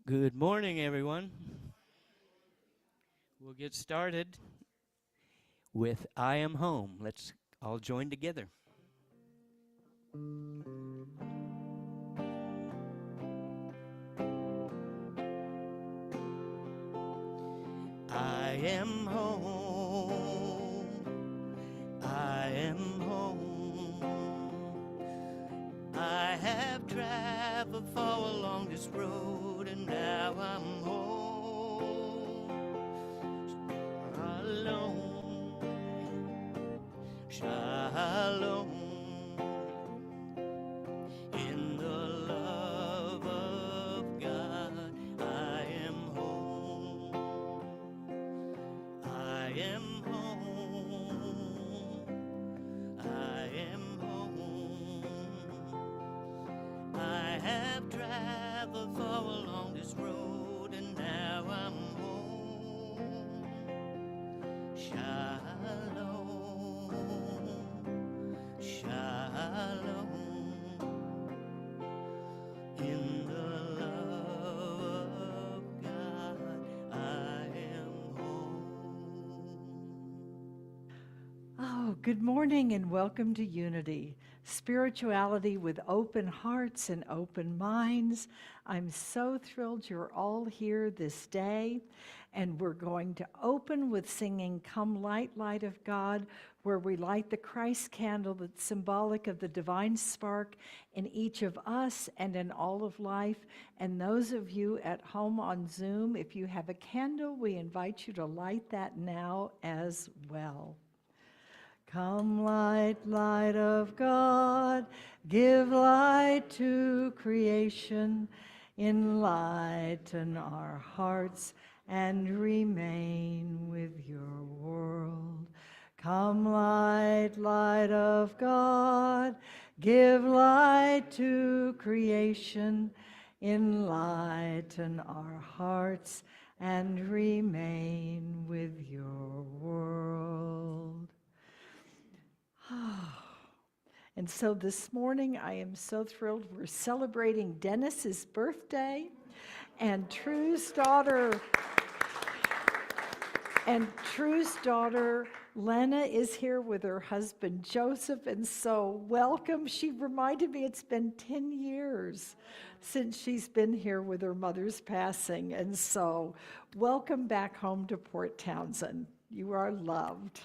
Good morning, everyone. We'll get started with I Am Home. Let's all join together. I am home. I am home. I have traveled far along this road, and now I'm home. Shalom, shalom. In the love of God, I am home. I am home. I am home. I have traveled far along this road, and now I'm home. Shalom, shalom. In the love of God, I am home. Oh, good morning and welcome to Unity, spirituality with open hearts and open minds. I'm so thrilled you're all here this day, and we're going to open with singing Come Light, Light of God, where we light the Christ candle that's symbolic of the divine spark in each of us and in all of life. And those of you at home on Zoom, if you have a candle, we invite you to light that now as well. Come light, light of God, give light to creation, enlighten our hearts and remain with your world. Come light, light of God, give light to creation, enlighten our hearts and remain with your world. And so this morning, I am so thrilled. We're celebrating Dennis's birthday, and True's daughter, Lena is here with her husband, Joseph, and so welcome. She reminded me it's been 10 years since she's been here with her mother's passing, and so welcome back home to Port Townsend. You are loved.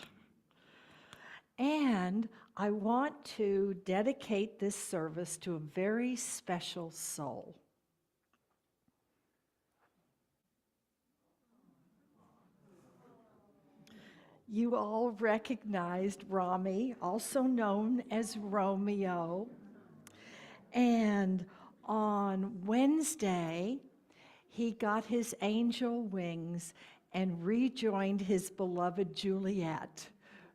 And I want to dedicate this service to a very special soul. You all recognized Rami, also known as Romeo. And on Wednesday, he got his angel wings and rejoined his beloved Juliet,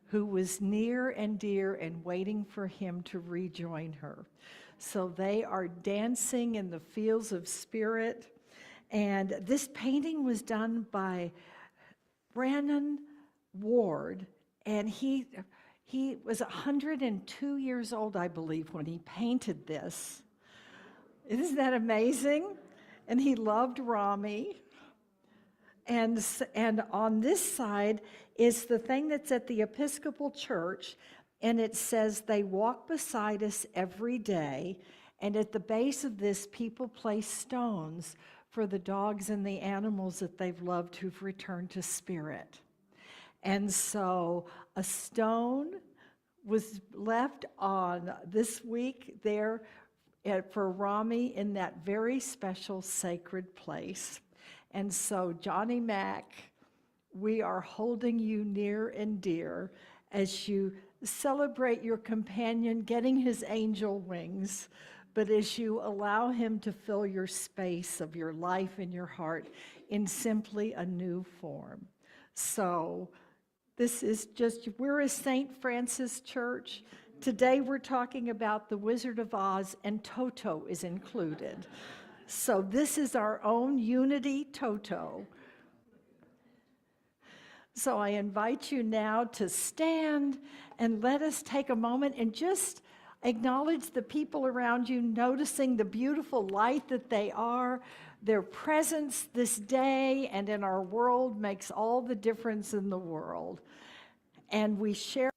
who was near and dear and waiting for him to rejoin her. So they are dancing in the fields of spirit. And this painting was done by Brandon Ward, and he was 102 years old, I believe, when he painted this. Isn't that amazing? And he loved Rami. And on this side is the thing that's at the Episcopal Church, and it says, they walk beside us every day, and at the base of this, people place stones for the dogs and the animals that they've loved who've returned to spirit. And so a stone was left on this week there for Rami in that very special sacred place. And so, Johnny Mac, we are holding you near and dear as you celebrate your companion getting his angel wings, but as you allow him to fill your space of your life and your heart in simply a new form. So, this is just, we're a St. Francis church. Today we're talking about the Wizard of Oz, and Toto is included. So this is our own Unity Toto. So I invite you now to stand and let us take a moment and just Acknowledge the people around you, noticing the beautiful light that they are. Their presence this day and in our world makes all the difference in the world. And we share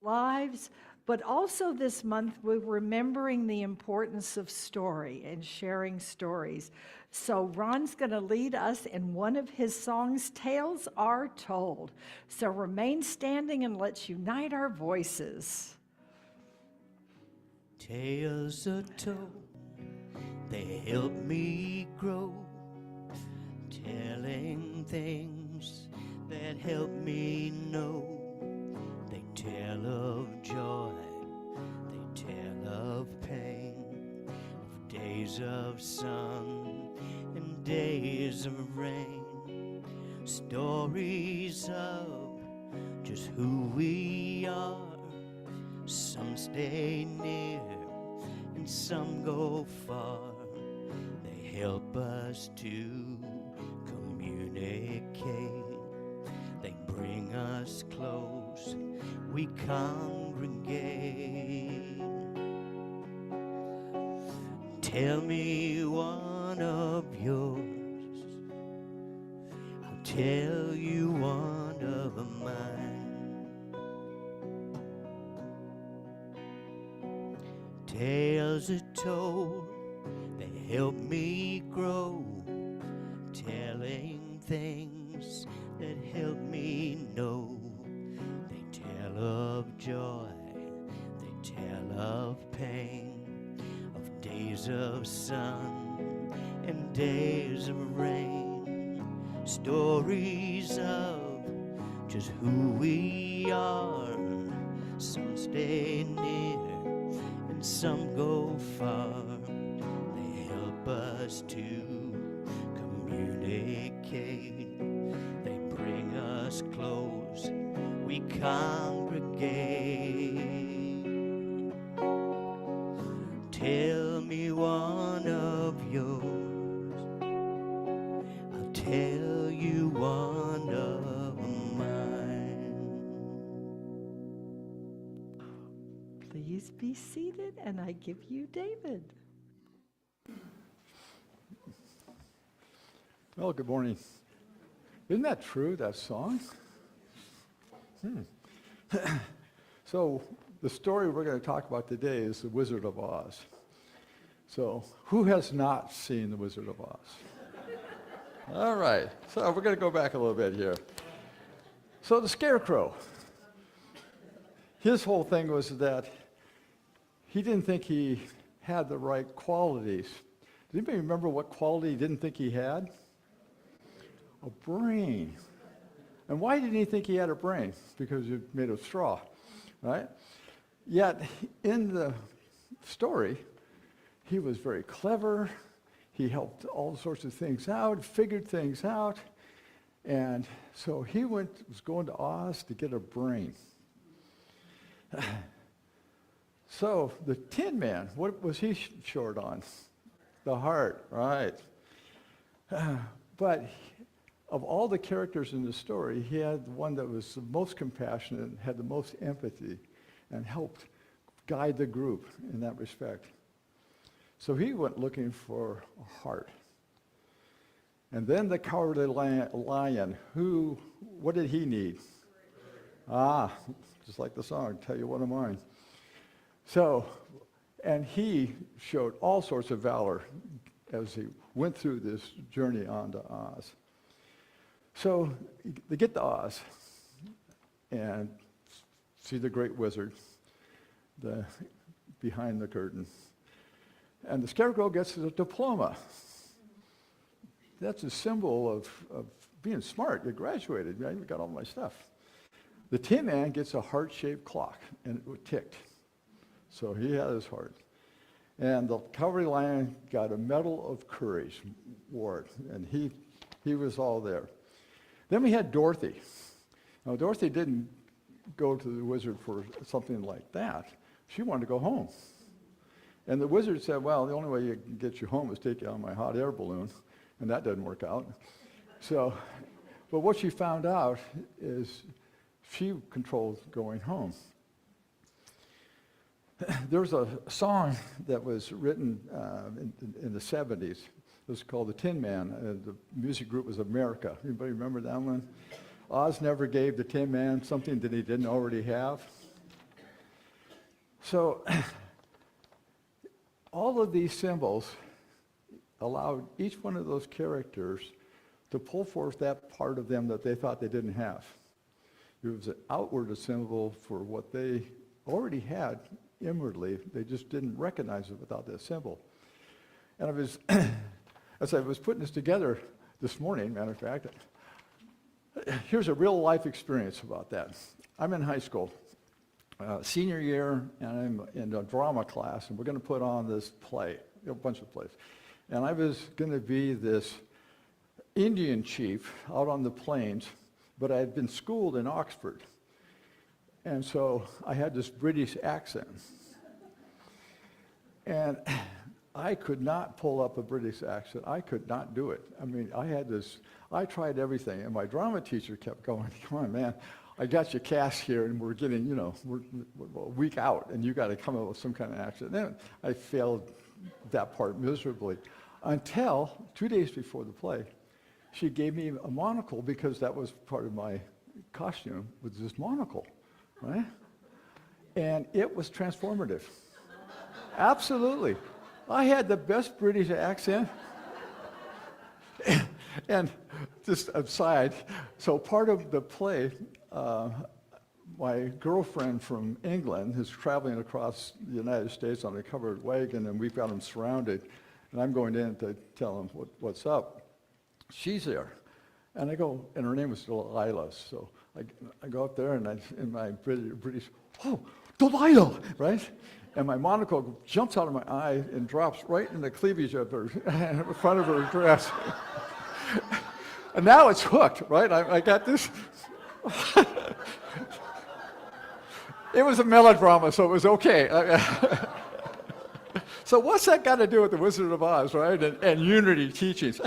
lives, but also this month we're remembering the importance of story and sharing stories. So Ron's going to lead us in one of his songs, Tales Are Told. So remain standing and let's unite our voices. Tales are told, they help me grow, telling things that help me know. They tell of joy, they tell of pain, of days of sun and days of rain, stories of just who we are. Some stay near and some go far. They help us to communicate. They bring us close. We congregate. Tell me one of yours. I'll tell you one of mine. Tales are told, they help me grow, telling things that help me know. They tell of joy, they tell of pain, of days of sun and days of rain, stories of just who we are. Some stay near and some go far. They help us to communicate. They bring us close. We congregate. Tell me one of yours. I'll tell you one of mine. Please be seated, and I give you David. Well, good morning. Isn't that true, that song? So the story we're going to talk about today is The Wizard of Oz. So who has not seen The Wizard of Oz? All right, so we're going to go back a little bit here. So the Scarecrow, his whole thing was that he didn't think he had the right qualities. Does anybody remember what quality he didn't think he had? A brain. And why didn't he think he had a brain? Because it's made of straw, right? Yet, in the story, he was very clever. He helped all sorts of things out, figured things out. And so he was going to Oz to get a brain. So the Tin Man, what was he short on? The heart, right. But of all the characters in the story, he had the one that was the most compassionate, had the most empathy, and helped guide the group in that respect. So he went looking for a heart. And then the Cowardly Lion, what did he need? Just like the song, Tell You One of Mine. So, and he showed all sorts of valor as he went through this journey on to Oz. So they get to Oz and see the great wizard behind the curtain. And the Scarecrow gets a diploma. That's a symbol of being smart. You graduated, right? You got all my stuff. The Tin Man gets a heart-shaped clock, and it ticked. So he had his heart. And the Cowardly Lion got a Medal of Courage award, and he was all there. Then we had Dorothy. Now, Dorothy didn't go to the wizard for something like that. She wanted to go home. And the wizard said, well, the only way you can get you home is take you on my hot air balloon, and that didn't work out. So, but what she found out is she controlled going home. There's a song that was written in the 70s. It was called The Tin Man. The music group was America. Anybody remember that one? Oz never gave the Tin Man something that he didn't already have. So all of these symbols allowed each one of those characters to pull forth that part of them that they thought they didn't have. It was an outward symbol for what they already had inwardly. They just didn't recognize it without that symbol. And I was, as I was putting this together this morning, matter of fact, here's a real life experience about that. I'm in high school, senior year, and I'm in a drama class, and we're going to put on this play, a bunch of plays. And I was going to be this Indian chief out on the plains, but I had been schooled in Oxford. And so I had this British accent. And I could not pull up a British accent. I could not do it. I mean, I tried everything. And my drama teacher kept going, come on, man, I got you cast here, and we're getting, we're a week out, and you got to come up with some kind of accent. Then I failed that part miserably until 2 days before the play, she gave me a monocle because that was part of my costume, was this monocle. Right? And it was transformative. Absolutely. I had the best British accent. And just aside, so part of the play, my girlfriend from England is traveling across the United States on a covered wagon, and we've got them surrounded. And I'm going in to tell them what's up. She's there. And I go, and her name was Delilah, so I go up there, and in my British, oh, Delilah, right? And my monocle jumps out of my eye and drops right in the cleavage of her, in front of her dress. And now it's hooked, right? I got this. It was a melodrama, so it was okay. So what's that got to do with the Wizard of Oz, right? And unity teachings.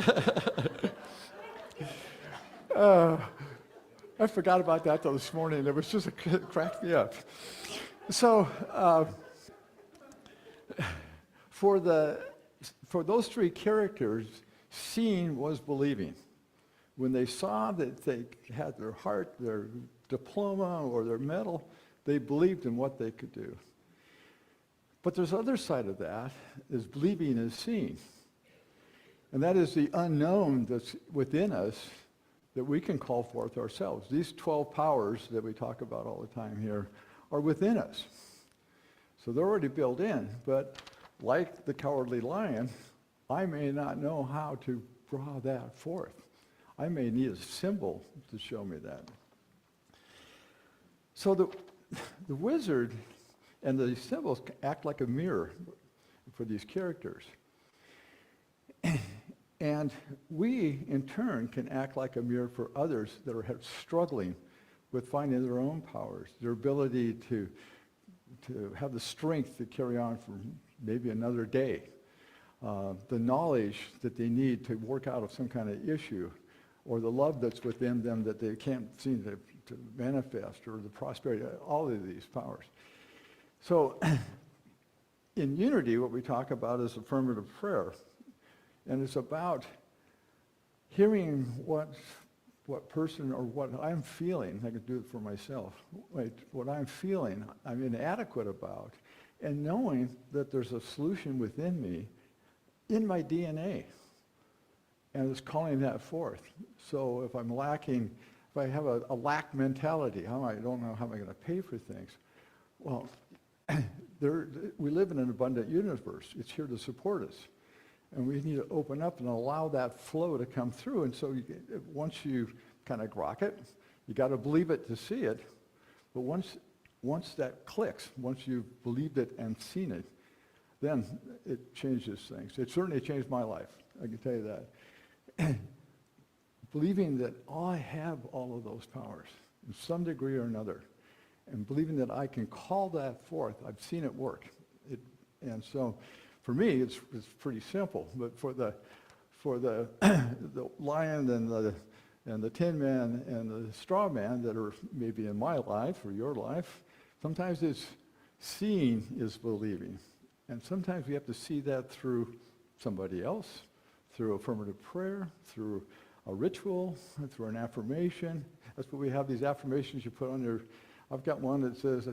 I forgot about that till this morning. It was just, it cracked me up. So for those three characters, seeing was believing. When they saw that they had their heart, their diploma, or their medal, they believed in what they could do. But there's other side of that, is believing is seeing. And that is the unknown that's within us that we can call forth ourselves. These 12 powers that we talk about all the time here are within us. So they're already built in, but like the cowardly lion, I may not know how to draw that forth. I may need a symbol to show me that. So the wizard and the symbols act like a mirror for these characters. And we, in turn, can act like a mirror for others that are struggling with finding their own powers, their ability to have the strength to carry on for maybe another day, the knowledge that they need to work out of some kind of issue, or the love that's within them that they can't seem to manifest, or the prosperity, all of these powers. So in unity, what we talk about is affirmative prayer. And it's about hearing what person or what I'm feeling. I can do it for myself. What I'm feeling, I'm inadequate about, and knowing that there's a solution within me, in my DNA, and it's calling that forth. So if I'm lacking, if I have a lack mentality, I don't know how am I going to pay for things. Well, we live in an abundant universe. It's here to support us. And we need to open up and allow that flow to come through. And so once you kind of grok it, you got to believe it to see it. But once that clicks, once you've believed it and seen it, then it changes things. It certainly changed my life, I can tell you that. Believing that I have all of those powers in some degree or another, and believing that I can call that forth. I've seen it work. And so for me, it's pretty simple. But for the the lion and the tin man and the straw man that are maybe in my life or your life, sometimes it's Seeing is believing. And sometimes we have to see that through somebody else, through affirmative prayer, through a ritual, through an affirmation. That's what we have, these affirmations you put on your, I've got one that says,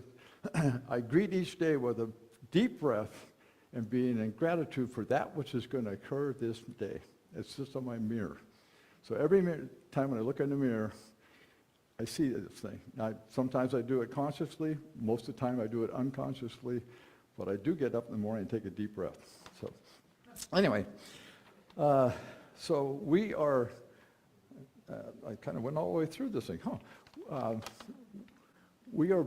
I greet each day with a deep breath and being in gratitude for that which is going to occur this day. It's just on my mirror. So every time when I look in the mirror, I see this thing. Now, sometimes I do it consciously. Most of the time I do it unconsciously. But I do get up in the morning and take a deep breath. So anyway, so we are, I kind of went all the way through this thing. We are,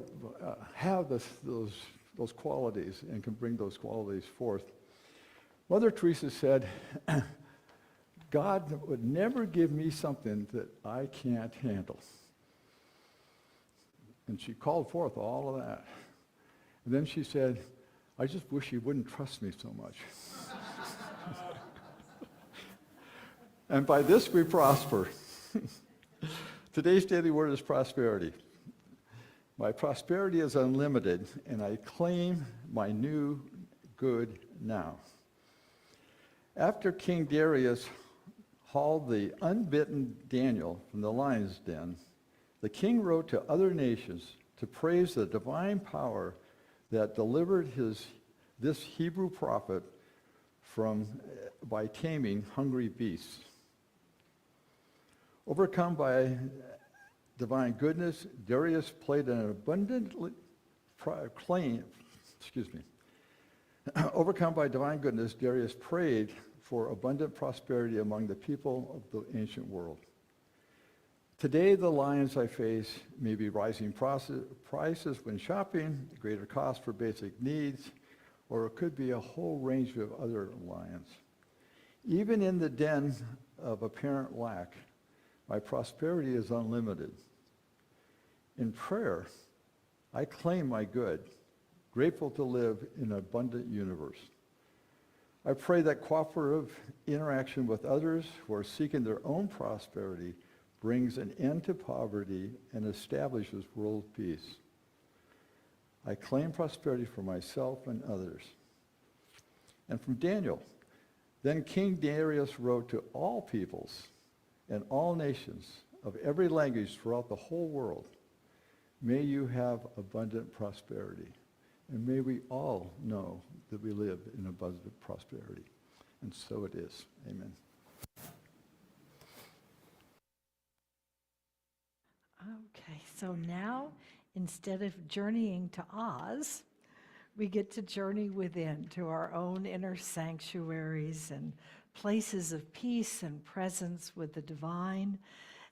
have those qualities and can bring those qualities forth. Mother Teresa said, God would never give me something that I can't handle. And she called forth all of that. And then she said, I just wish you wouldn't trust me so much. And by this we prosper. Today's daily word is prosperity. My prosperity is unlimited, and I claim my new good now. After King Darius hauled the unbitten Daniel from the lion's den, the king wrote to other nations to praise the divine power that delivered this Hebrew prophet by taming hungry beasts. Overcome by divine goodness, Darius played an abundantly claim. Overcome by divine goodness, Darius prayed for abundant prosperity among the people of the ancient world. Today, the lions I face may be rising prices when shopping, greater cost for basic needs, or it could be a whole range of other lions. Even in the den of apparent lack, my prosperity is unlimited. In prayer, I claim my good, grateful to live in an abundant universe. I pray that cooperative interaction with others who are seeking their own prosperity brings an end to poverty and establishes world peace. I claim prosperity for myself and others. And from Daniel, then King Darius wrote to all peoples and all nations of every language throughout the whole world, may you have abundant prosperity. And may we all know that we live in abundant prosperity. And so it is. Amen. Okay, so now, instead of journeying to Oz, we get to journey within to our own inner sanctuaries and places of peace and presence with the divine.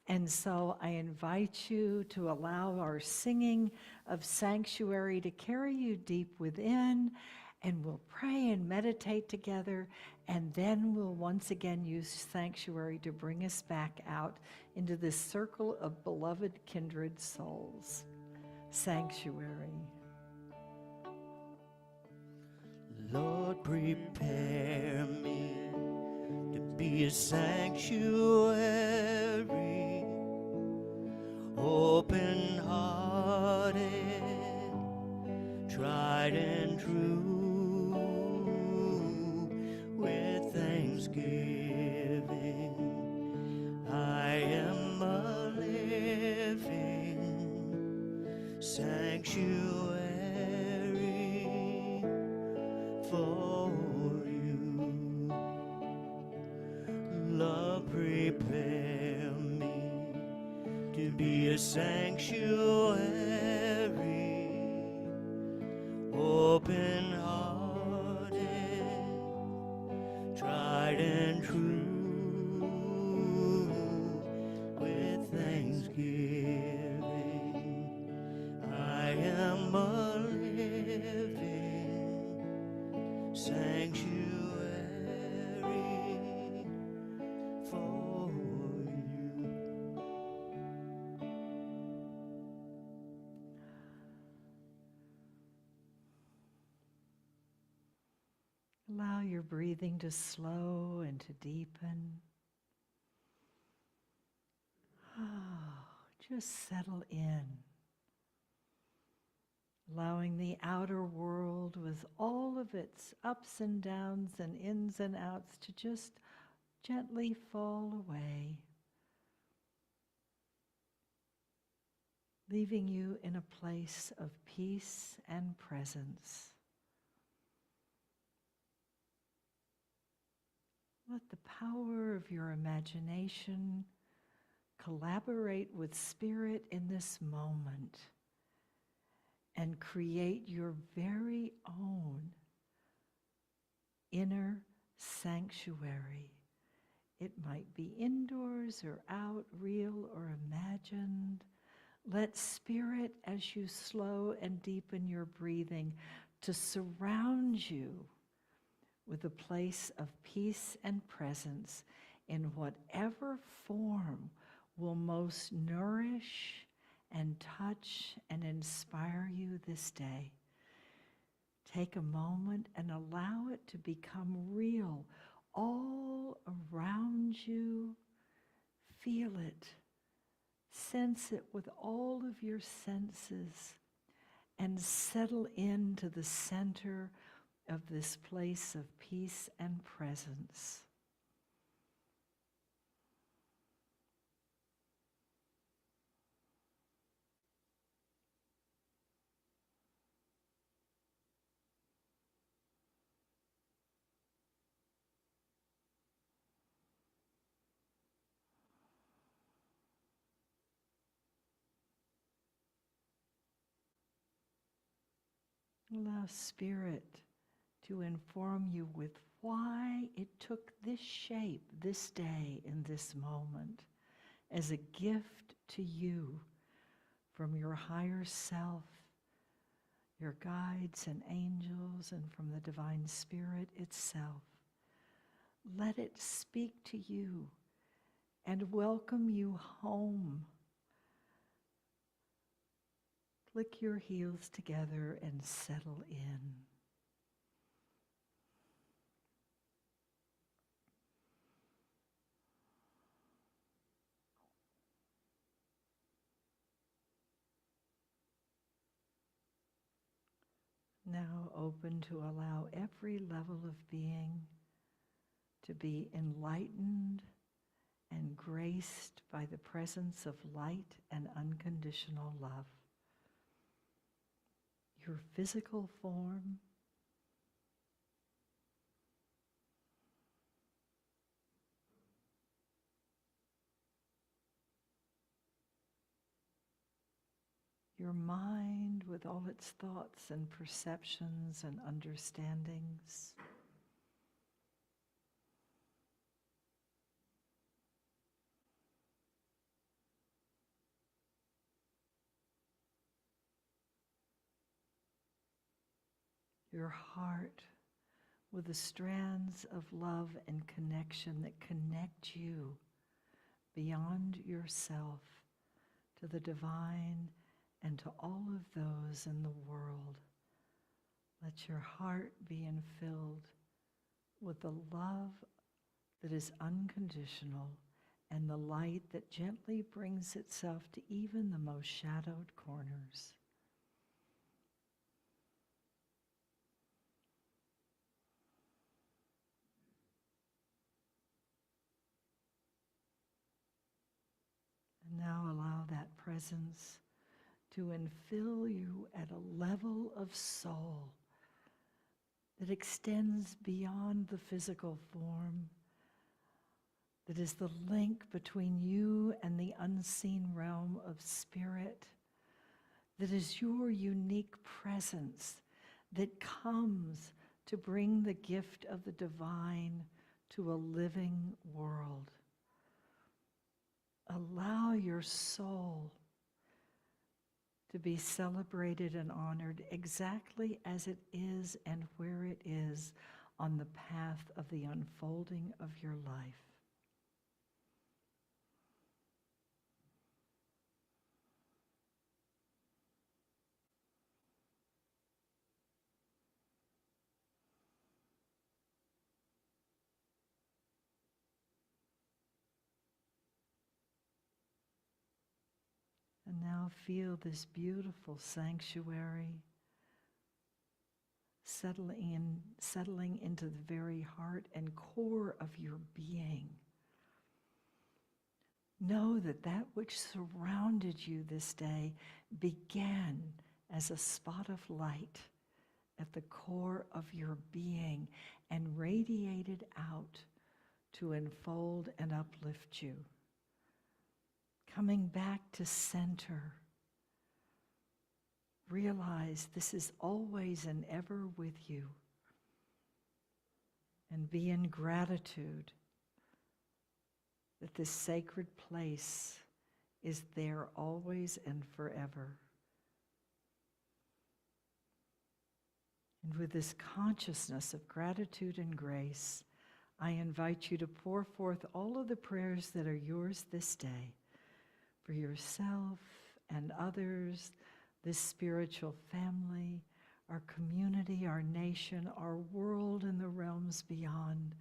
And so I invite you to allow our singing of sanctuary to carry you deep within, and we'll pray and meditate together, and then we'll once again use sanctuary to bring us back out into this circle of beloved kindred souls. Sanctuary. Lord, prepare me to be a sanctuary, open-hearted, tried and true, with thanksgiving. I am a living sanctuary for you. Lord, prepare me to be a sanctuary, open-hearted, tried and true, with thanksgiving. I am a living sanctuary for you. Allow your breathing to slow and to deepen. Oh, just settle in. allowing the outer world with all of its ups and downs and ins and outs to just gently fall away, leaving you in a place of peace and presence. Let the power of your imagination collaborate with spirit in this moment and create your very own inner sanctuary. It might be indoors or out, real or imagined. Let spirit, as you slow and deepen your breathing, to surround you with a place of peace and presence in whatever form will most nourish and touch and inspire you this day. Take a moment and allow it to become real all around you. Feel it. Sense it with all of your senses and settle into the center of this place of peace and presence. Allow spirit to inform you with why it took this shape, this day, in this moment, as a gift to you from your higher self, your guides and angels, and from the divine spirit itself. Let it speak to you and welcome you home. Click your heels together and settle in. Now open to allow every level of being to be enlightened and graced by the presence of light and unconditional love. Your physical form, your mind with all its thoughts and perceptions and understandings, your heart with the strands of love and connection that connect you beyond yourself to the divine and to all of those in the world. Let your heart be infilled with the love that is unconditional and the light that gently brings itself to even the most shadowed corners. And now allow that presence to infill you at a level of soul that extends beyond the physical form, that is the link between you and the unseen realm of spirit, that is your unique presence that comes to bring the gift of the divine to a living world. Allow your soul to be celebrated and honored exactly as it is and where it is on the path of the unfolding of your life. And now feel this beautiful sanctuary settling into the very heart and core of your being. Know that that which surrounded you this day began as a spot of light at the core of your being and radiated out to enfold and uplift you. Coming back to center. Realize this is always and ever with you. And be in gratitude that this sacred place is there always and forever. And with this consciousness of gratitude and grace, I invite you to pour forth all of the prayers that are yours this day for yourself and others, this spiritual family, our community, our nation, our world, and the realms beyond.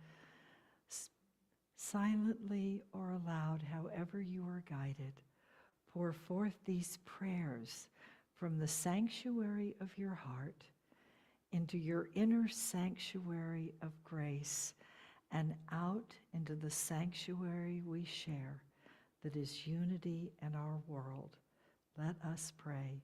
Silently or aloud, however you are guided, pour forth these prayers from the sanctuary of your heart into your inner sanctuary of grace and out into the sanctuary we share that is unity in our world. Let us pray.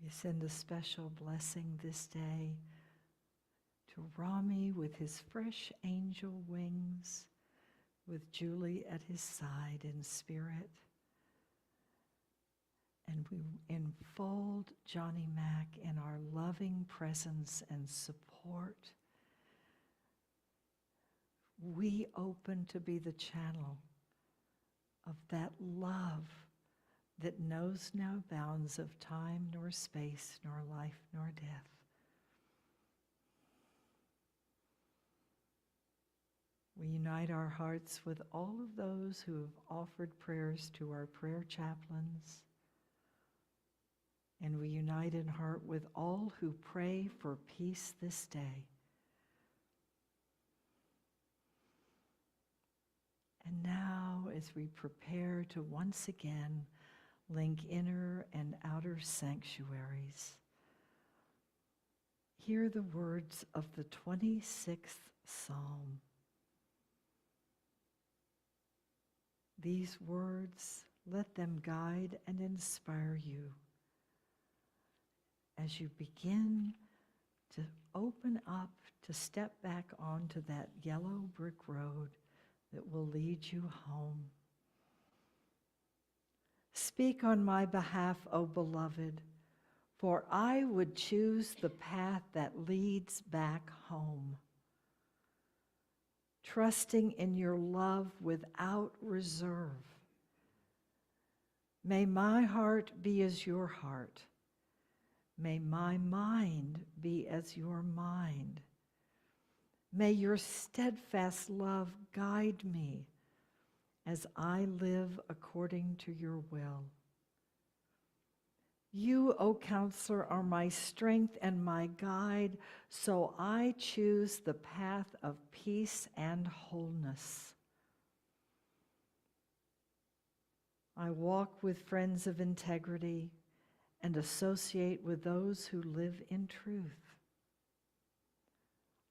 We send a special blessing this day to Rami with his fresh angel wings, with Julie at his side in spirit. And we enfold Johnny Mac in our loving presence and support. We open to be the channel of that love that knows no bounds of time, nor space, nor life, nor death. We unite our hearts with all of those who have offered prayers to our prayer chaplains. And we unite in heart with all who pray for peace this day. And now, as we prepare to once again link inner and outer sanctuaries, hear the words of the 26th Psalm. These words, let them guide and inspire you as you begin to open up, to step back onto that yellow brick road that will lead you home. Speak on my behalf, O beloved, for I would choose the path that leads back home, trusting in your love without reserve. May my heart be as your heart. May my mind be as your mind. May your steadfast love guide me as I live according to your will. You, O Counselor, are my strength and my guide, so I choose the path of peace and wholeness. I walk with friends of integrity and associate with those who live in truth.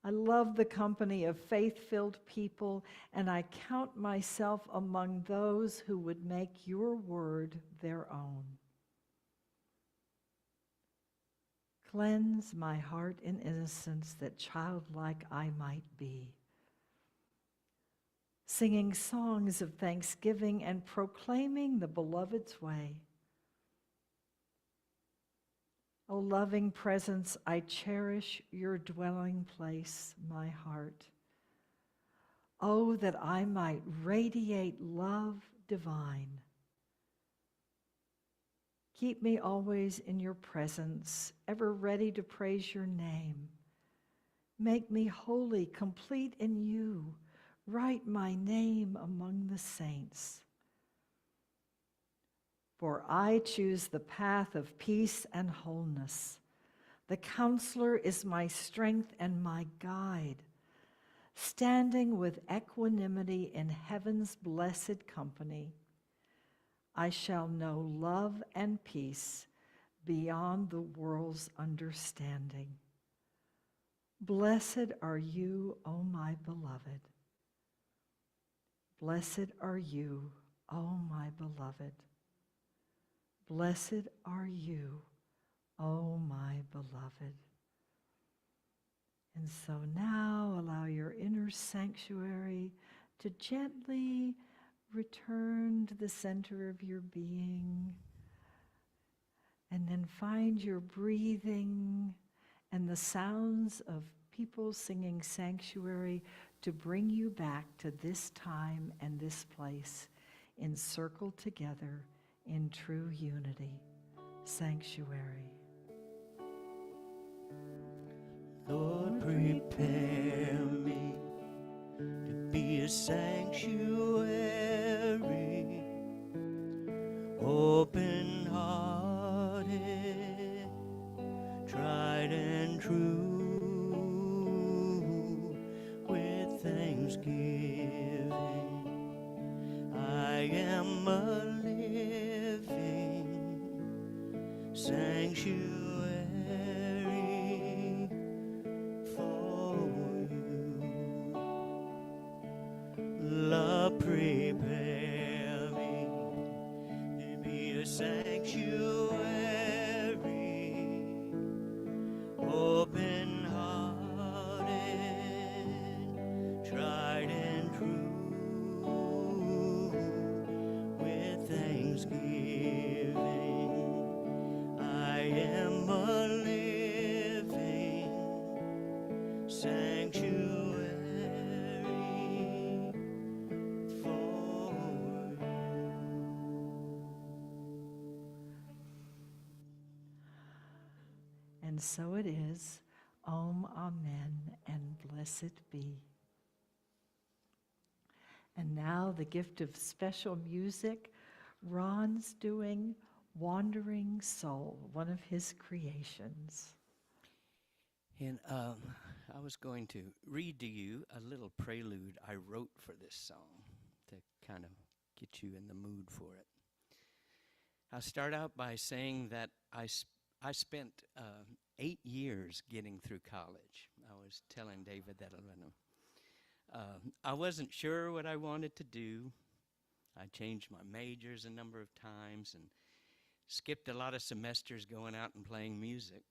I love the company of faith-filled people, and I count myself among those who would make your word their own. Cleanse my heart in innocence that childlike I might be, singing songs of thanksgiving and proclaiming the beloved's way. O loving presence, I cherish your dwelling place, my heart. Oh, that I might radiate love divine. Keep me always in your presence, ever ready to praise your name. Make me holy, complete in you. Write my name among the saints. For I choose the path of peace and wholeness. The counselor is my strength and my guide. Standing with equanimity in heaven's blessed company, I shall know love and peace beyond the world's understanding. Blessed are you, O my beloved. Blessed are you, O my beloved. Blessed are you, O my beloved. And so now allow your inner sanctuary to gently return to the center of your being, and then find your breathing and the sounds of people singing sanctuary to bring you back to this time and this place, encircled together in true unity. Sanctuary. Lord, prepare me to be a sanctuary, open-hearted, tried and true, with thanksgiving. I am a living sanctuary for you. Lord, prepare me to be a sanctuary, open-hearted, tried and true, with thanksgiving. I am a living sanctuary for you. And so it is. Om, amen, and blessed be. And now the gift of special music. Ron's doing Wandering Soul, one of his creations. And I was going to read to you a little prelude I wrote for this song to kind of get you in the mood for it. I'll start out by saying that I spent 8 years getting through college. I was telling David that a little. I wasn't sure what I wanted to do. I changed my majors a number of times and skipped a lot of semesters going out and playing music.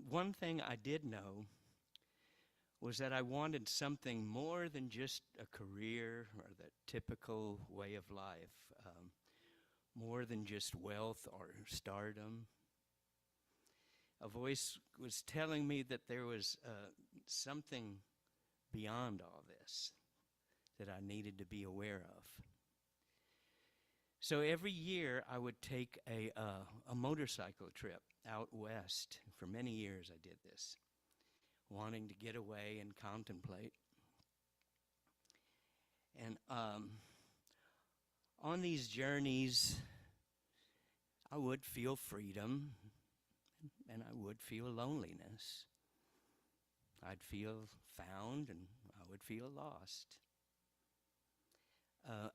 One thing I did know was that I wanted something more than just a career or the typical way of life, more than just wealth or stardom. A voice was telling me that there was something beyond all this that I needed to be aware of. So every year I would take a motorcycle trip out west. For many years I did this, wanting to get away and contemplate. And on these journeys, I would feel freedom, and I would feel loneliness. I'd feel found, and I would feel lost.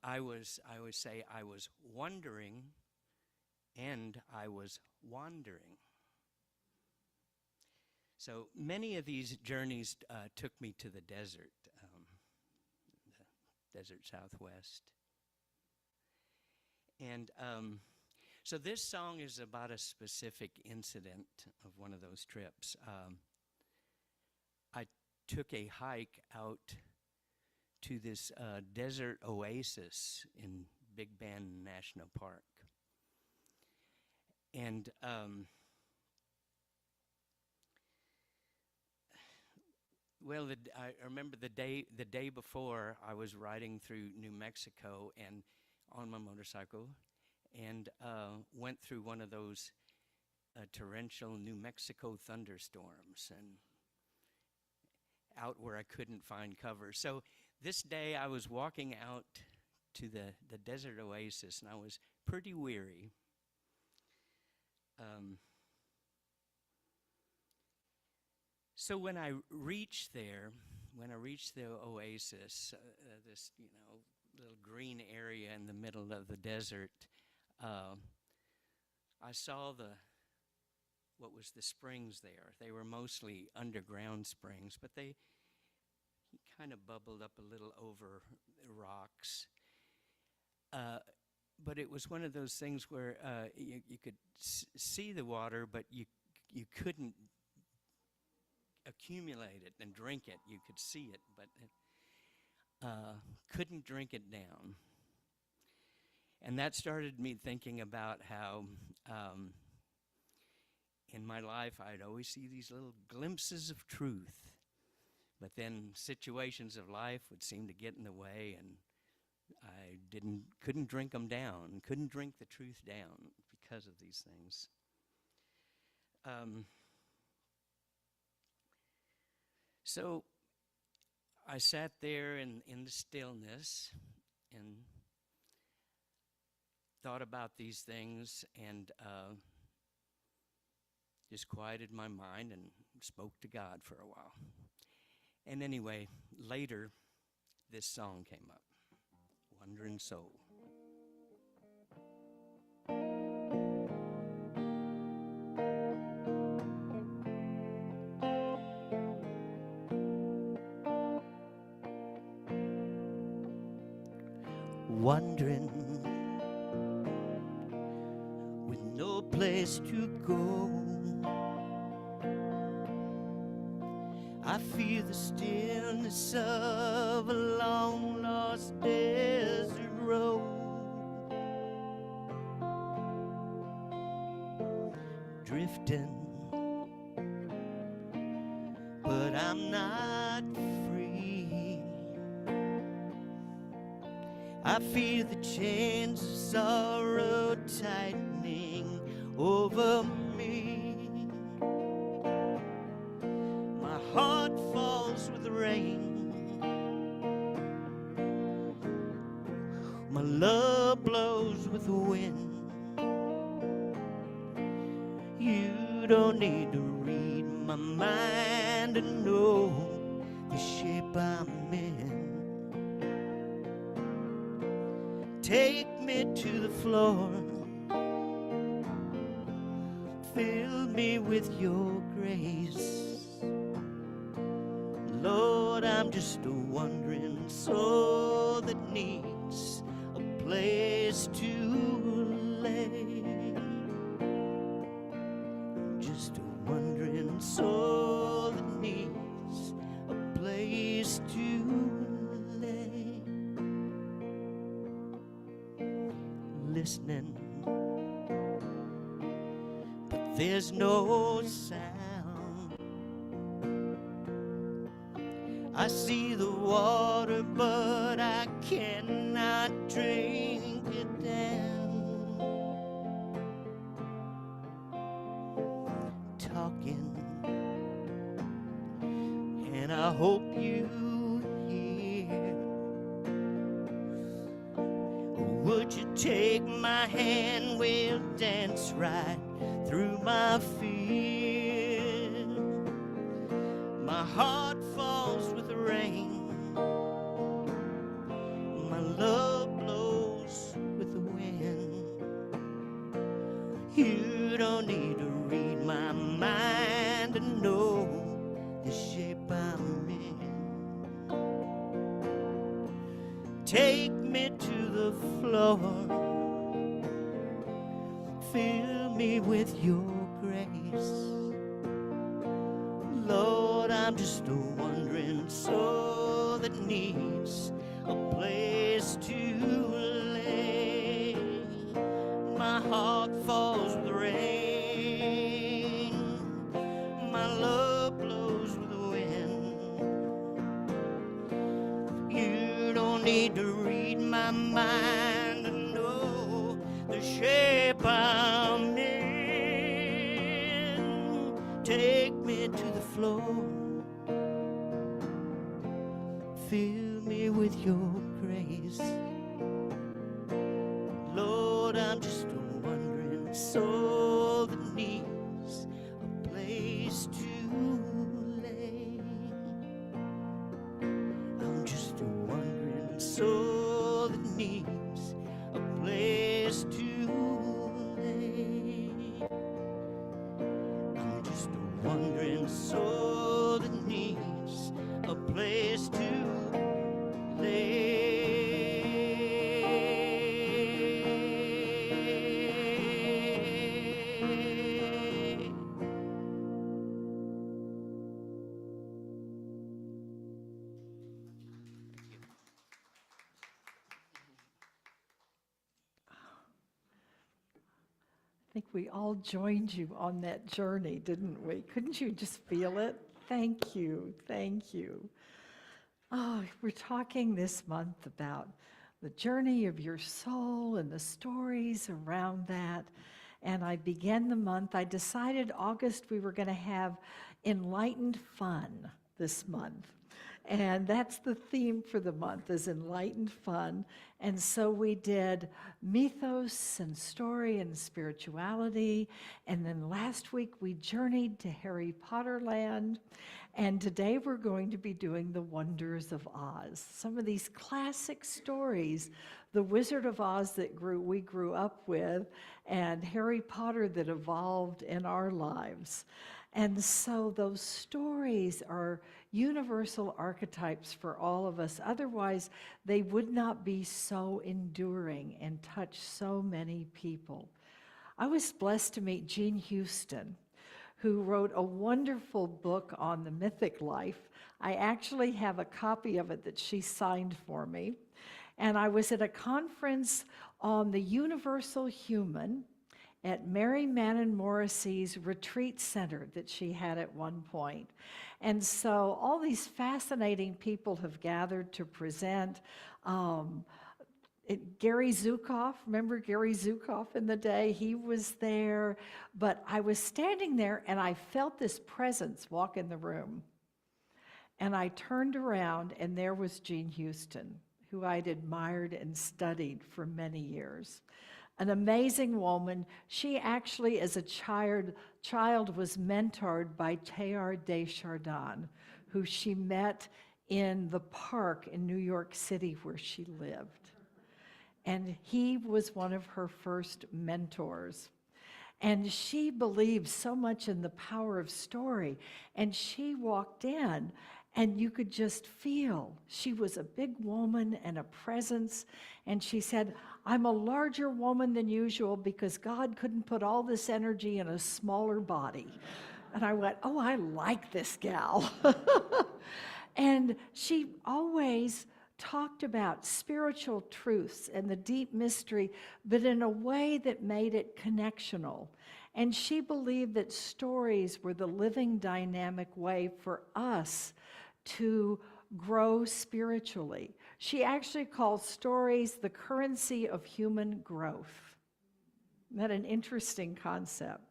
I would say I was wondering, and I was wandering. So many of these journeys took me to the desert Southwest. And so this song is about a specific incident of one of those trips. I took a hike out to this desert oasis in Big Bend National Park. And well, I remember the day before I was riding through New Mexico and on my motorcycle, and went through one of those torrential New Mexico thunderstorms and out where I couldn't find cover. So this day I was walking out to the desert oasis, and I was pretty weary. So when I reached there, when I reached the oasis, this, little green area in the middle of the desert, I saw what was the springs there. They were mostly underground springs, but they kind of bubbled up a little over the rocks. But it was one of those things where you could see the water, but you couldn't accumulate it and drink it. You could see it, but couldn't drink it down. And that started me thinking about how in my life I'd always see these little glimpses of truth, but then situations of life would seem to get in the way, and I couldn't drink them down, couldn't drink the truth down because of these things. So I sat there in the stillness and thought about these things, and just quieted my mind and spoke to God for a while. And anyway, later, this song came up, Wandering Soul. Wandering with no place to go, I feel the stillness of a long lost desert road, drifting, but I'm not free. I feel the chains of sorrow tightening over me. My heart falls with the rain. My love blows with the wind. You don't need to read my mind to know the shape I'm in. Take me to the floor, fill me with your grace. Lord, I'm just a wandering soul that needs a place to lay. Just a wandering soul that needs a place to lay. Listening, but there's no sound. I see the water, but I cannot drink it down. Talking, and I hope you hear. Would you take my hand? We'll dance right through my fear. My heart falls with the rain. My love blows with the wind. You don't need to read my mind to know the shape I'm in. Take me to the floor, fill me with your grace. Lord, I'm just a wandering soul that needs a place to lay. My heart falls with the rain. My love blows with the wind. You don't need to read my mind to know the the shape I'm in. Take me to the floor. Fill me with your grace. Lord, I'm just a wandering soul that needs a place to lay. I'm just a wandering soul that needs a place to lay. I'm just a wandering soul that needs a place to lay. I think we all joined you on that journey, didn't we? Couldn't you just feel it? Thank you. Thank you. Oh, we're talking this month about the journey of your soul and the stories around that. And I began the month, I decided August we were going to have enlightened fun this month. And that's the theme for the month, is enlightened fun. And so we did mythos and story and spirituality. And then last week we journeyed to Harry Potter land. And today we're going to be doing the Wonders of Oz. Some of these classic stories, the Wizard of Oz that we grew up with, and Harry Potter that evolved in our lives. And so those stories are universal archetypes for all of us. Otherwise, they would not be so enduring and touch so many people. I was blessed to meet Jean Houston, who wrote a wonderful book on the mythic life. I actually have a copy of it that she signed for me. And I was at a conference on the universal human at Mary Mannon Morrissey's retreat center that she had at one point. And so all these fascinating people have gathered to present. Gary Zukav, remember Gary Zukav in the day? He was there, but I was standing there and I felt this presence walk in the room. And I turned around and there was Jean Houston, who I'd admired and studied for many years. An amazing woman. She actually, as a child was mentored by Teilhard de Chardin, who she met in the park in New York City where she lived. And he was one of her first mentors. And she believed so much in the power of story. And she walked in, and you could just feel she was a big woman and a presence. And she said, I'm a larger woman than usual because God couldn't put all this energy in a smaller body. And I went, oh, I like this gal. And she always talked about spiritual truths and the deep mystery, but in a way that made it connectional. And she believed that stories were the living, dynamic way for us to grow spiritually. She actually calls stories the currency of human growth. Isn't that an interesting concept?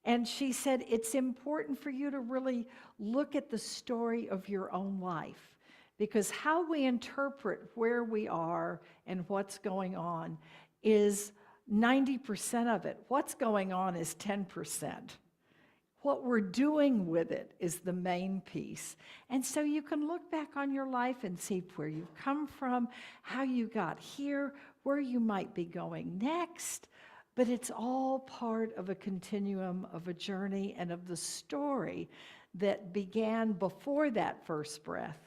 And she said, it's important for you to really look at the story of your own life, because how we interpret where we are and what's going on is 90% of it. What's going on is 10%. What we're doing with it is the main piece. And so you can look back on your life and see where you've come from, how you got here, where you might be going next. But it's all part of a continuum of a journey and of the story that began before that first breath.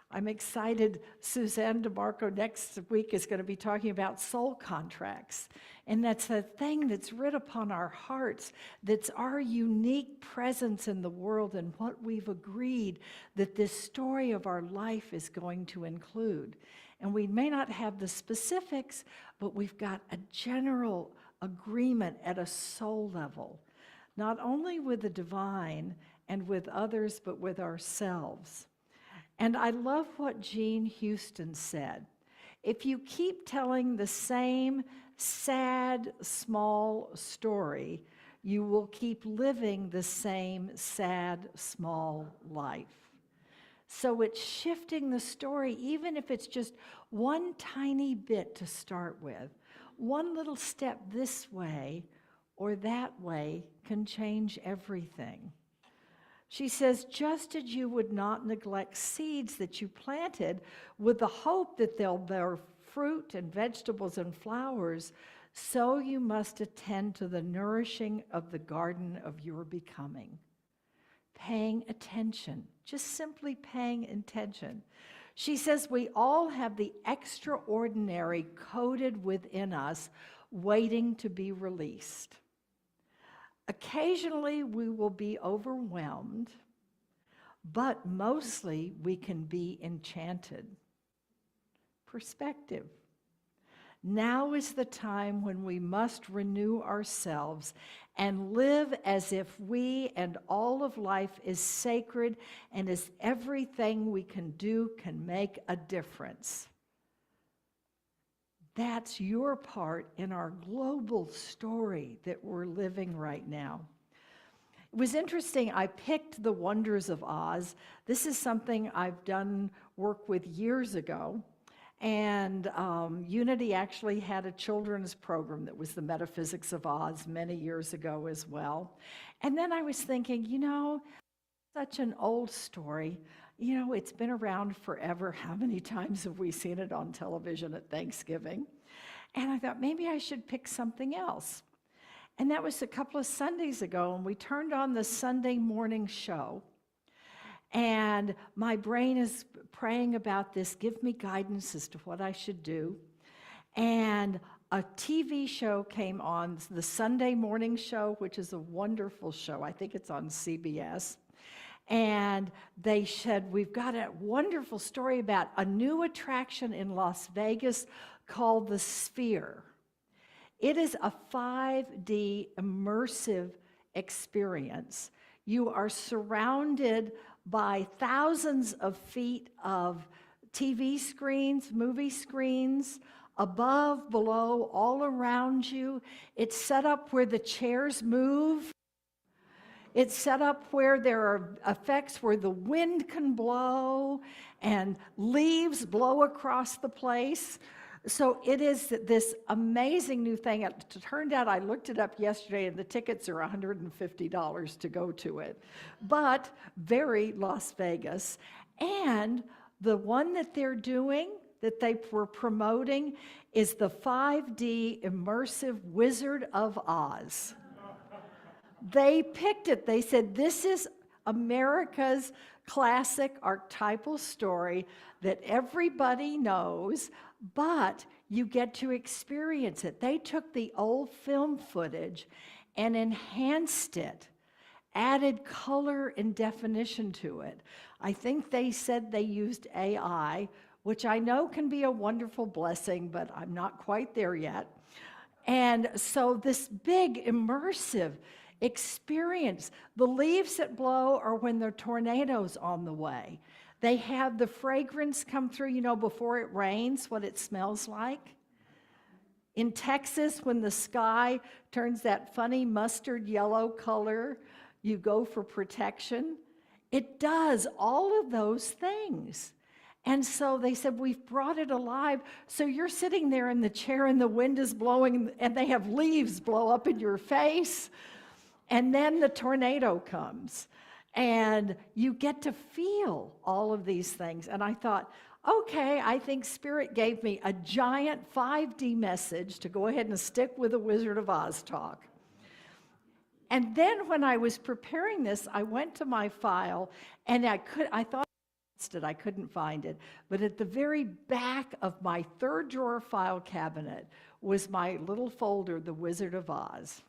I'm excited. Suzanne DeMarco next week is going to be talking about soul contracts. And that's a thing that's writ upon our hearts, that's our unique presence in the world and what we've agreed that this story of our life is going to include. And we may not have the specifics, but we've got a general agreement at a soul level, not only with the divine and with others, but with ourselves. And I love what Jean Houston said. if you keep telling the same sad, small story, you will keep living the same sad, small life. So it's shifting the story, even if it's just one tiny bit to start with. One little step this way or that way can change everything. She says, just as you would not neglect seeds that you planted with the hope that they'll bear fruit and vegetables and flowers, so you must attend to the nourishing of the garden of your becoming. Paying attention, just simply paying attention. She says we all have the extraordinary coded within us, waiting to be released. Occasionally we will be overwhelmed, but mostly we can be enchanted. Perspective. Now is the time when we must renew ourselves and live as if we and all of life is sacred and as everything we can do can make a difference. That's your part in our global story that we're living right now. It was interesting, I picked The Wonders of Oz. This is something I've done work with years ago. And Unity actually had a children's program that was the Metaphysics of Oz many years ago as well. And then I was thinking, such an old story. It's been around forever. How many times have we seen it on television at Thanksgiving? And I thought maybe I should pick something else. And that was a couple of Sundays ago, and we turned on the Sunday morning show. And my brain is praying about this, give me guidance as to what I should do. And a TV show came on, the Sunday morning show, which is a wonderful show. I think it's on CBS. And they said, we've got a wonderful story about a new attraction in Las Vegas called the Sphere. It is a 5D immersive experience. You are surrounded by thousands of feet of TV screens, movie screens, above, below, all around you. It's set up where the chairs move. It's set up where there are effects where the wind can blow and leaves blow across the place. So it is this amazing new thing. It turned out, I looked it up yesterday, and the tickets are $150 to go to it. But very Las Vegas. And the one that they're doing, that they were promoting, is the 5D immersive Wizard of Oz. They picked it. They said, this is America's classic archetypal story that everybody knows, but you get to experience it. They took the old film footage and enhanced it, added color and definition to it. I think they said they used AI, which I know can be a wonderful blessing, but I'm not quite there yet. And so this big immersive experience. The leaves that blow are when the tornado's on the way. They have the fragrance come through, before it rains, what it smells like. In Texas, when the sky turns that funny mustard yellow color, you go for protection. It does all of those things. And so they said, we've brought it alive. So you're sitting there in the chair and the wind is blowing and they have leaves blow up in your face. And then the tornado comes, and you get to feel all of these things. And I thought, okay, I think Spirit gave me a giant 5D message to go ahead and stick with the Wizard of Oz talk. And then when I was preparing this, I went to my file, and I thought I couldn't find it. But at the very back of my third drawer file cabinet was my little folder, The Wizard of Oz.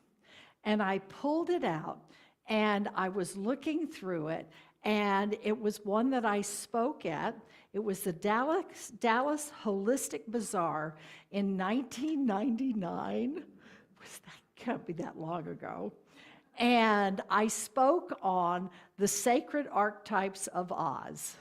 And I pulled it out, and I was looking through it, and it was one that I spoke at. It was the Dallas Holistic Bazaar in 1999. Can't be that long ago. And I spoke on the sacred archetypes of Oz.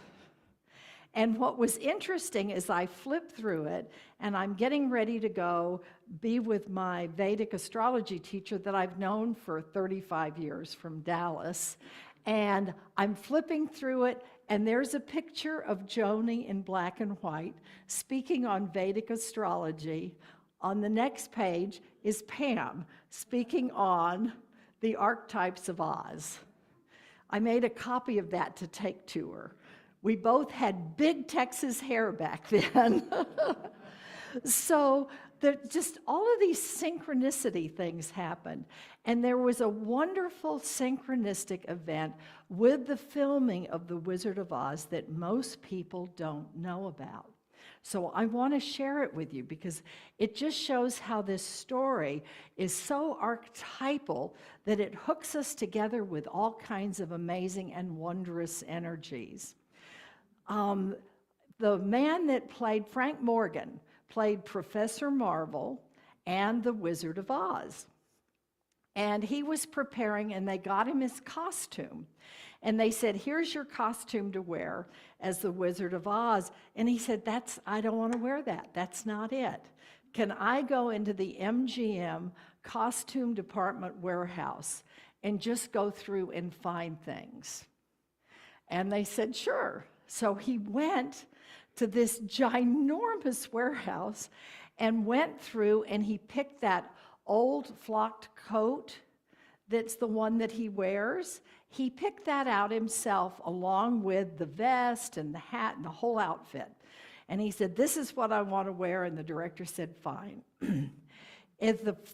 And what was interesting is I flipped through it, and I'm getting ready to go be with my Vedic astrology teacher that I've known for 35 years from Dallas. And I'm flipping through it, and there's a picture of Joni in black and white speaking on Vedic astrology. On the next page is Pam speaking on the archetypes of Oz. I made a copy of that to take to her. We both had big Texas hair back then. So just all of these synchronicity things happened. And there was a wonderful synchronistic event with the filming of The Wizard of Oz that most people don't know about. So I want to share it with you because it just shows how this story is so archetypal that it hooks us together with all kinds of amazing and wondrous energies. The man that played Frank Morgan played Professor Marvel and the Wizard of Oz. And he was preparing, and they got him his costume. And they said, here's your costume to wear as the Wizard of Oz. And he said, I don't want to wear that. That's not it. Can I go into the MGM costume department warehouse and just go through and find things? And they said, sure. So he went to this ginormous warehouse and went through, and he picked that old flocked coat that's the one that he wears. He picked that out himself along with the vest and the hat and the whole outfit. And he said, this is what I want to wear. And the director said, fine.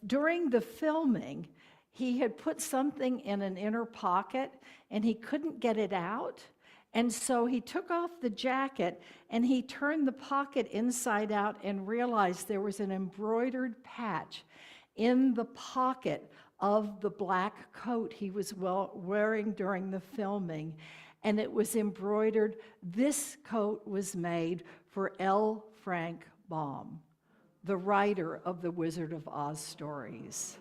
During the filming, he had put something in an inner pocket and he couldn't get it out. And so he took off the jacket and he turned the pocket inside out and realized there was an embroidered patch in the pocket of the black coat he was wearing during the filming. And it was embroidered. This coat was made for L. Frank Baum, the writer of the Wizard of Oz stories.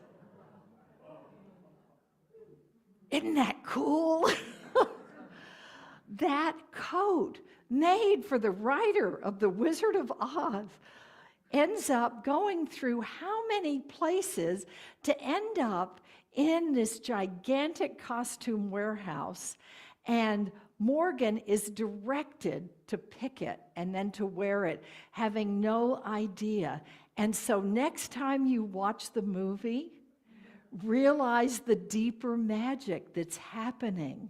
Isn't that cool? That coat, made for the writer of The Wizard of Oz, ends up going through how many places to end up in this gigantic costume warehouse. And Morgan is directed to pick it and then to wear it, having no idea. And so next time you watch the movie, realize the deeper magic that's happening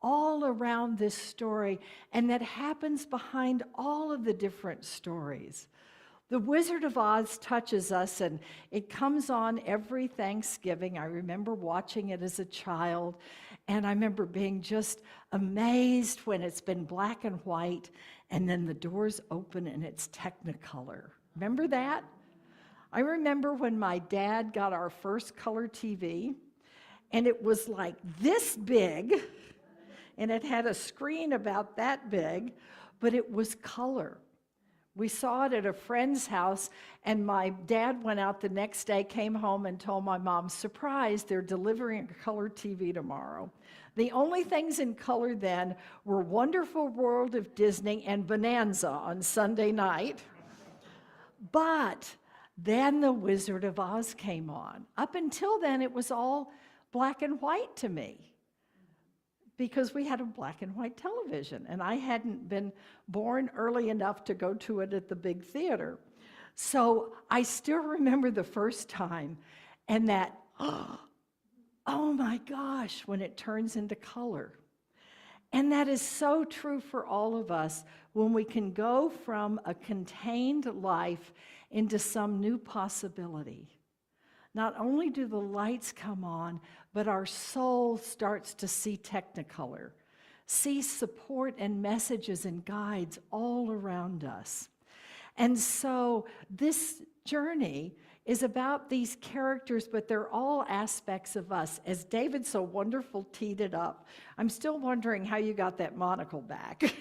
all around this story, and that happens behind all of the different stories. The Wizard of Oz touches us, and it comes on every Thanksgiving. I remember watching it as a child, and I remember being just amazed when it's been black and white, and then the doors open and it's Technicolor. Remember that? I remember when my dad got our first color TV, and it was like this big, and it had a screen about that big, but it was color. We saw it at a friend's house, and my dad went out the next day, came home, and told my mom, surprise, they're delivering a color TV tomorrow. The only things in color then were Wonderful World of Disney and Bonanza on Sunday night. But then The Wizard of Oz came on. Up until then, it was all black and white to me, because we had a black and white television, and I hadn't been born early enough to go to it at the big theater. So I still remember the first time, and that, oh my gosh, when it turns into color. And that is so true for all of us when we can go from a contained life into some new possibility. Not only do the lights come on, but our soul starts to see Technicolor, see support and messages and guides all around us. And so this journey is about these characters, but they're all aspects of us. As David so wonderful teed it up, I'm still wondering how you got that monocle back.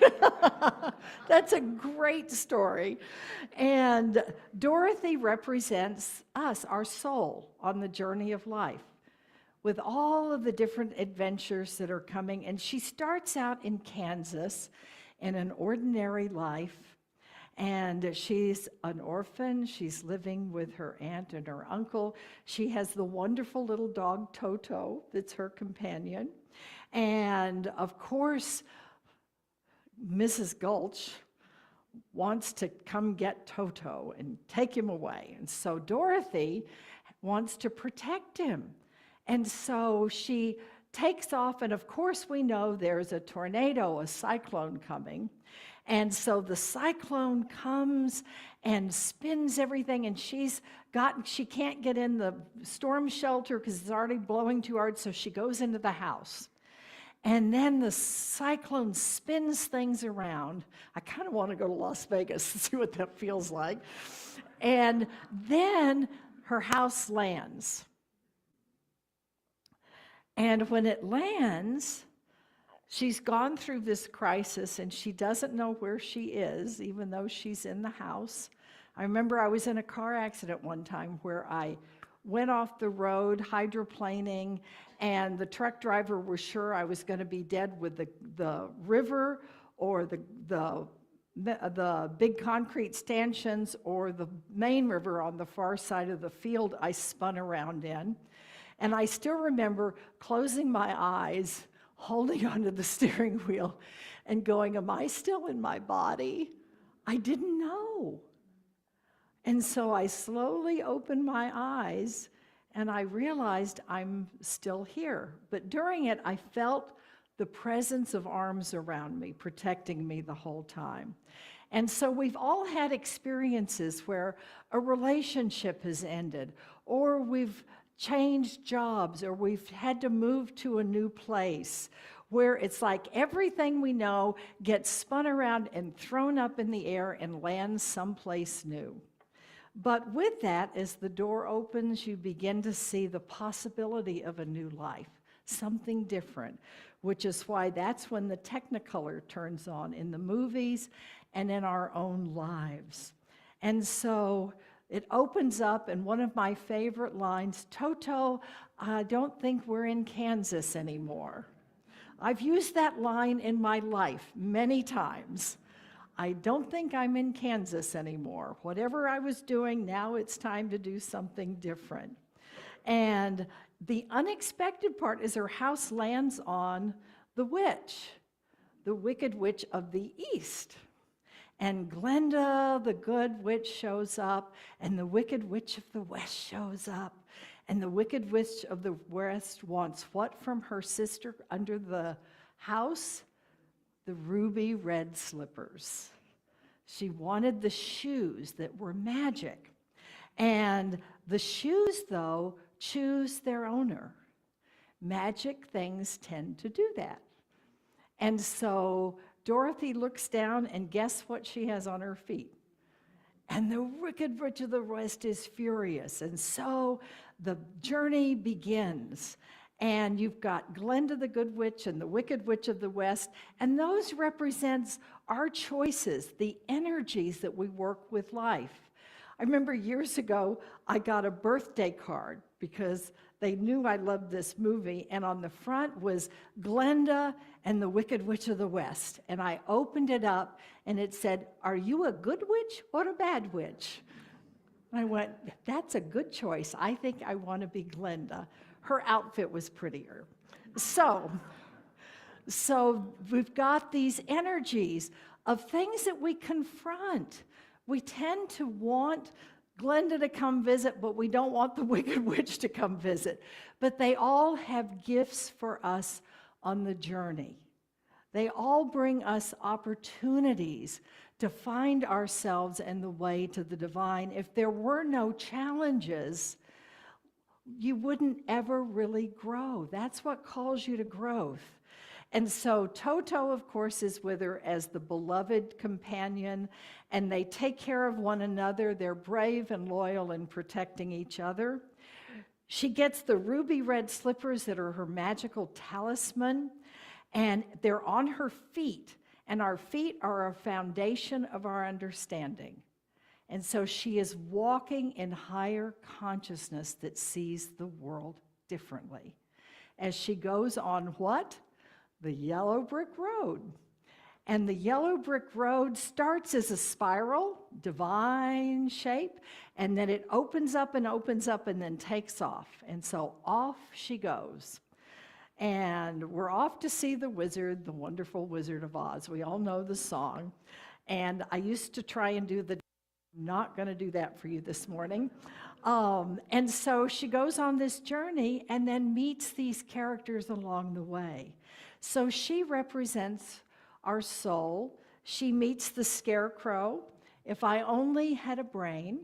That's a great story. And Dorothy represents us, our soul, on the journey of life, with all of the different adventures that are coming. And she starts out in Kansas in an ordinary life. And she's an orphan. She's living with her aunt and her uncle. She has the wonderful little dog Toto that's her companion. And of course, Mrs. Gulch wants to come get Toto and take him away. And so Dorothy wants to protect him. And so she takes off, and of course we know there's a tornado, a cyclone coming. And so the cyclone comes and spins everything, and she can't get in the storm shelter because it's already blowing too hard, so she goes into the house. And then the cyclone spins things around. I kind of want to go to Las Vegas and see what that feels like. And then her house lands. And when it lands, she's gone through this crisis and she doesn't know where she is, even though she's in the house. I remember I was in a car accident one time where I went off the road hydroplaning, and the truck driver was sure I was going to be dead with the river or the big concrete stanchions or the main river on the far side of the field I spun around in. And I still remember closing my eyes, holding onto the steering wheel and going, am I still in my body? I didn't know. And so I slowly opened my eyes and I realized I'm still here. But during it, I felt the presence of arms around me, protecting me the whole time. And so we've all had experiences where a relationship has ended, or we've changed jobs, or we've had to move to a new place, where it's like everything we know gets spun around and thrown up in the air and lands someplace new. But with that, as the door opens, you begin to see the possibility of a new life, something different, which is why that's when the Technicolor turns on in the movies and in our own lives. And so it opens up, and one of my favorite lines, Toto, I don't think we're in Kansas anymore. I've used that line in my life many times. I don't think I'm in Kansas anymore. Whatever I was doing, now it's time to do something different. And the unexpected part is her house lands on the witch, the Wicked Witch of the East. And Glenda, the good witch, shows up, and the Wicked Witch of the West shows up. And the Wicked Witch of the West wants what from her sister under the house? The ruby red slippers. She wanted the shoes that were magic. And the shoes, though, choose their owner. Magic things tend to do that. And so Dorothy looks down, and guess what she has on her feet? And the Wicked Witch of the West is furious. And so the journey begins. And you've got Glenda the Good Witch and the Wicked Witch of the West, and those represents our choices, the energies that we work with life. I remember years ago, I got a birthday card because they knew I loved this movie, and on the front was Glenda and the Wicked Witch of the West. And I opened it up, and it said, are you a good witch or a bad witch? And I went, that's a good choice. I think I want to be Glenda. Her outfit was prettier. So we've got these energies of things that we confront. We tend to want Glenda to come visit, but we don't want the Wicked Witch to come visit. But they all have gifts for us on the journey. They all bring us opportunities to find ourselves and the way to the divine. If there were no challenges, you wouldn't ever really grow. That's what calls you to growth. And so Toto, of course, is with her as the beloved companion, and they take care of one another. They're brave and loyal in protecting each other. She gets the ruby red slippers that are her magical talisman, and they're on her feet, and our feet are a foundation of our understanding. And so she is walking in higher consciousness that sees the world differently. As she goes on what? The yellow brick road. And the yellow brick road starts as a spiral, divine shape, and then it opens up and then takes off. And so off she goes. And we're off to see the wizard, the wonderful Wizard of Oz. We all know the song. And I used to try and do the, I'm not going to do that for you this morning. And so she goes on this journey and then meets these characters along the way. So she represents our soul. She meets the scarecrow, if I only had a brain.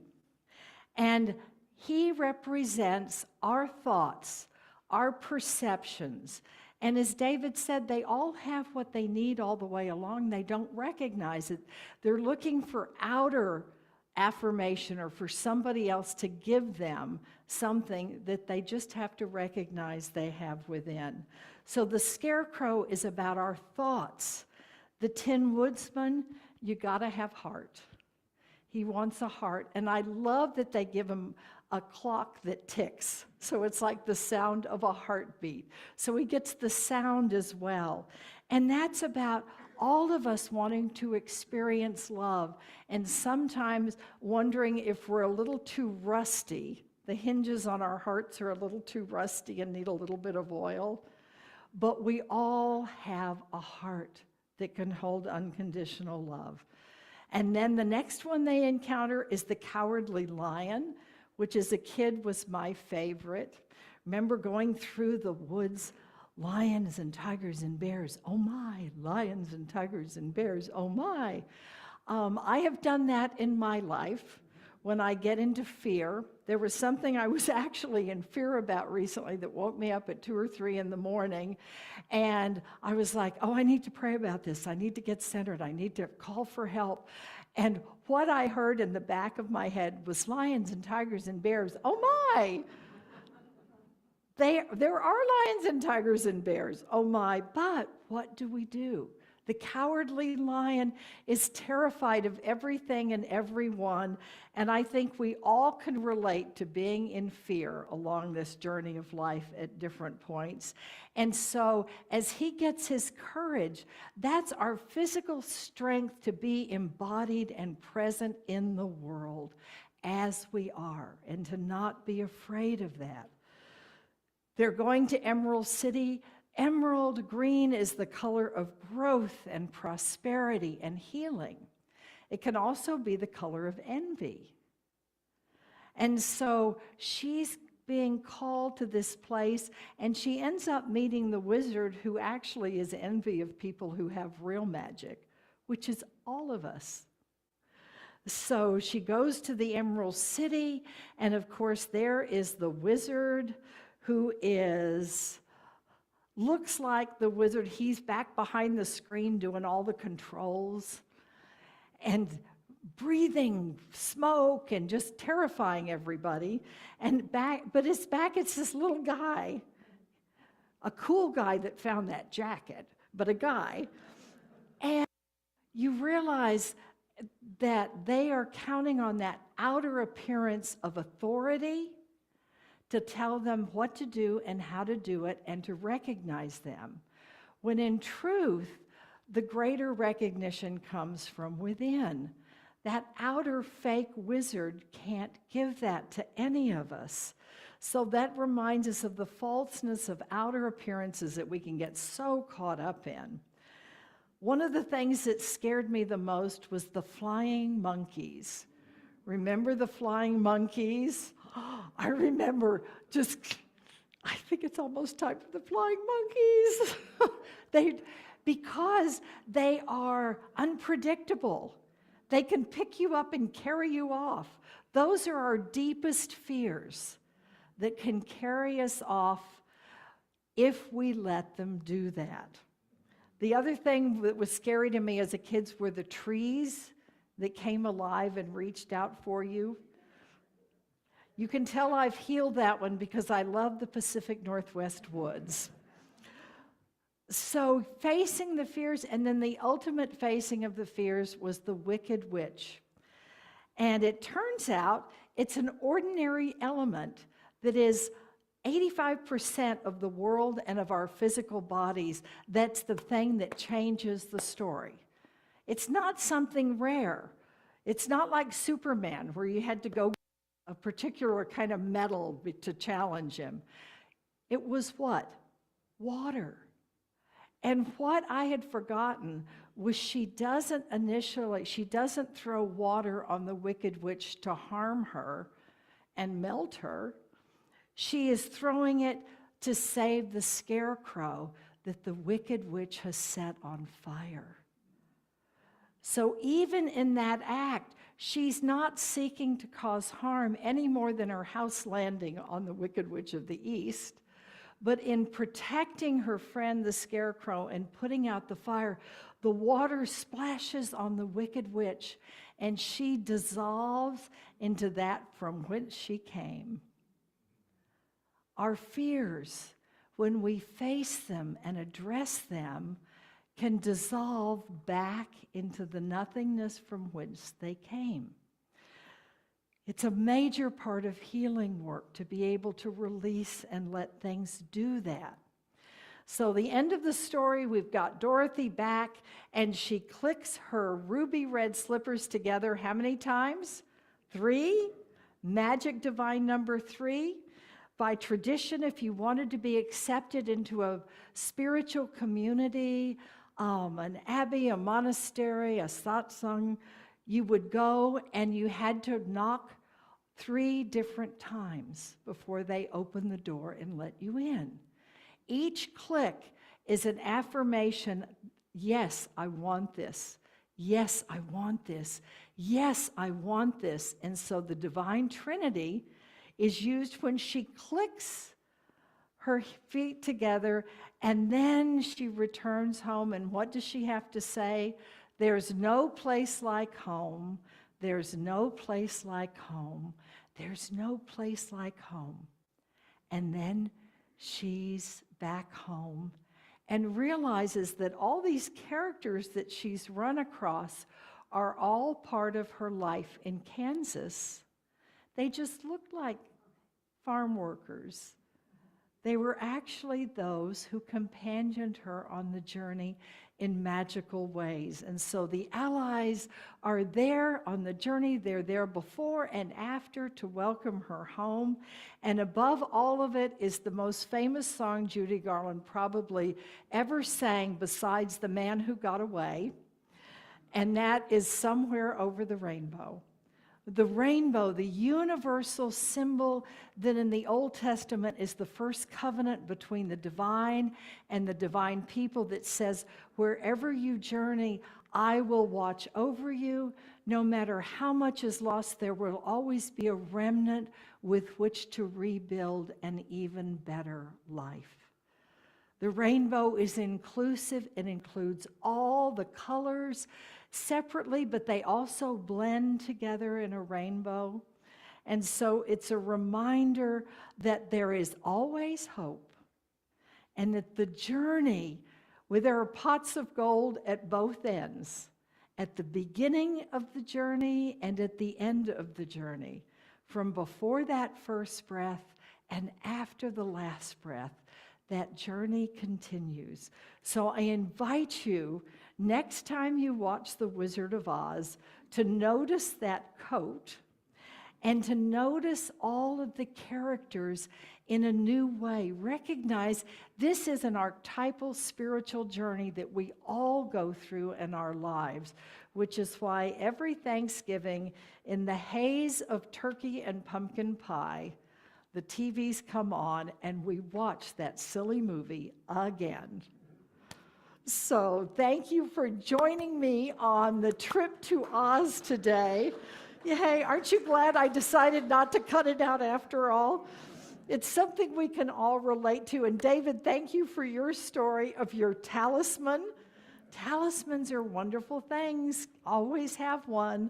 And he represents our thoughts, our perceptions. And as David said, they all have what they need all the way along. They don't recognize it. They're looking for outer affirmation or for somebody else to give them something that they just have to recognize they have within. So the scarecrow is about our thoughts. The Tin Woodsman, you gotta have heart. He wants a heart. And I love that they give him a clock that ticks. So it's like the sound of a heartbeat. So he gets the sound as well. And that's about all of us wanting to experience love and sometimes wondering if we're a little too rusty. The hinges on our hearts are a little too rusty and need a little bit of oil. But we all have a heart that can hold unconditional love. And then the next one they encounter is the Cowardly Lion, which as a kid was my favorite. Remember going through the woods, lions and tigers and bears, oh my, lions and tigers and bears, oh my. I have done that in my life when I get into fear. There was something I was actually in fear about recently that woke me up at 2 or 3 in the morning. And I was like, oh, I need to pray about this. I need to get centered. I need to call for help. And what I heard in the back of my head was lions and tigers and bears. Oh my! There are lions and tigers and bears. Oh my, but what do? The Cowardly Lion is terrified of everything and everyone, and I think we all can relate to being in fear along this journey of life at different points. And so as he gets his courage, that's our physical strength to be embodied and present in the world as we are, and to not be afraid of that. They're going to Emerald City. Emerald green is the color of growth and prosperity and healing. It can also be the color of envy. And so she's being called to this place, and she ends up meeting the wizard, who actually is envy of people who have real magic, which is all of us. So she goes to the Emerald City, and of course there is the wizard, who looks like the wizard. He's back behind the screen doing all the controls and breathing smoke and just terrifying everybody. But it's this little guy, a cool guy that found that jacket, but a guy. And you realize that they are counting on that outer appearance of authority to tell them what to do and how to do it and to recognize them, when in truth, the greater recognition comes from within. That outer fake wizard can't give that to any of us. So that reminds us of the falseness of outer appearances that we can get so caught up in. One of the things that scared me the most was the flying monkeys. Remember the flying monkeys? I remember I think it's almost time for the flying monkeys. Because they are unpredictable. They can pick you up and carry you off. Those are our deepest fears that can carry us off if we let them do that. The other thing that was scary to me as a kid were the trees that came alive and reached out for you. You can tell I've healed that one because I love the Pacific Northwest woods. So facing the fears, and then the ultimate facing of the fears was the Wicked Witch. And it turns out it's an ordinary element that is 85% of the world and of our physical bodies. That's the thing that changes the story. It's not something rare. It's not like Superman, where you had to go a particular kind of metal to challenge him. It was what? Water. And what I had forgotten was she doesn't throw water on the wicked witch to harm her and melt her. She is throwing it to save the scarecrow that the wicked witch has set on fire. So even in that act, she's not seeking to cause harm any more than her house landing on the Wicked Witch of the East. But in protecting her friend, the scarecrow, and putting out the fire, the water splashes on the wicked witch, and she dissolves into that from whence she came. Our fears, when we face them and address them, can dissolve back into the nothingness from whence they came. It's a major part of healing work to be able to release and let things do that. So the end of the story, we've got Dorothy back, and she clicks her ruby red slippers together how many times? 3. Magic divine number 3. By tradition, if you wanted to be accepted into a spiritual community, an abbey, a monastery, a satsang, you would go and you had to knock 3 different times before they opened the door and let you in. Each click is an affirmation, yes, I want this. Yes, I want this. Yes, I want this. And so the Divine Trinity is used when she clicks her feet together, and then she returns home. And what does she have to say? There's no place like home. There's no place like home. There's no place like home. And then she's back home and realizes that all these characters that she's run across are all part of her life in Kansas. They just looked like farm workers. They were actually those who companioned her on the journey in magical ways. And so the allies are there on the journey. They're there before and after to welcome her home. And above all of it is the most famous song Judy Garland probably ever sang, besides The Man Who Got Away. And that is Somewhere Over the Rainbow. The rainbow, the universal symbol that in the Old Testament is the first covenant between the divine and the divine people that says, wherever you journey, I will watch over you. No matter how much is lost, there will always be a remnant with which to rebuild an even better life. The rainbow is inclusive. It includes all the colors separately, but they also blend together in a rainbow. And so it's a reminder that there is always hope, and that the journey, where there are pots of gold at both ends, at the beginning of the journey and at the end of the journey, from before that first breath and after the last breath, that journey continues. So I invite you, next time you watch The Wizard of Oz, to notice that coat and to notice all of the characters in a new way. Recognize this is an archetypal spiritual journey that we all go through in our lives, which is why every Thanksgiving, in the haze of turkey and pumpkin pie, the TVs come on and we watch that silly movie again. So thank you for joining me on the trip to Oz today. Hey, aren't you glad I decided not to cut it out after all? It's something we can all relate to. And David, thank you for your story of your talisman. Talismans are wonderful things. Always have one.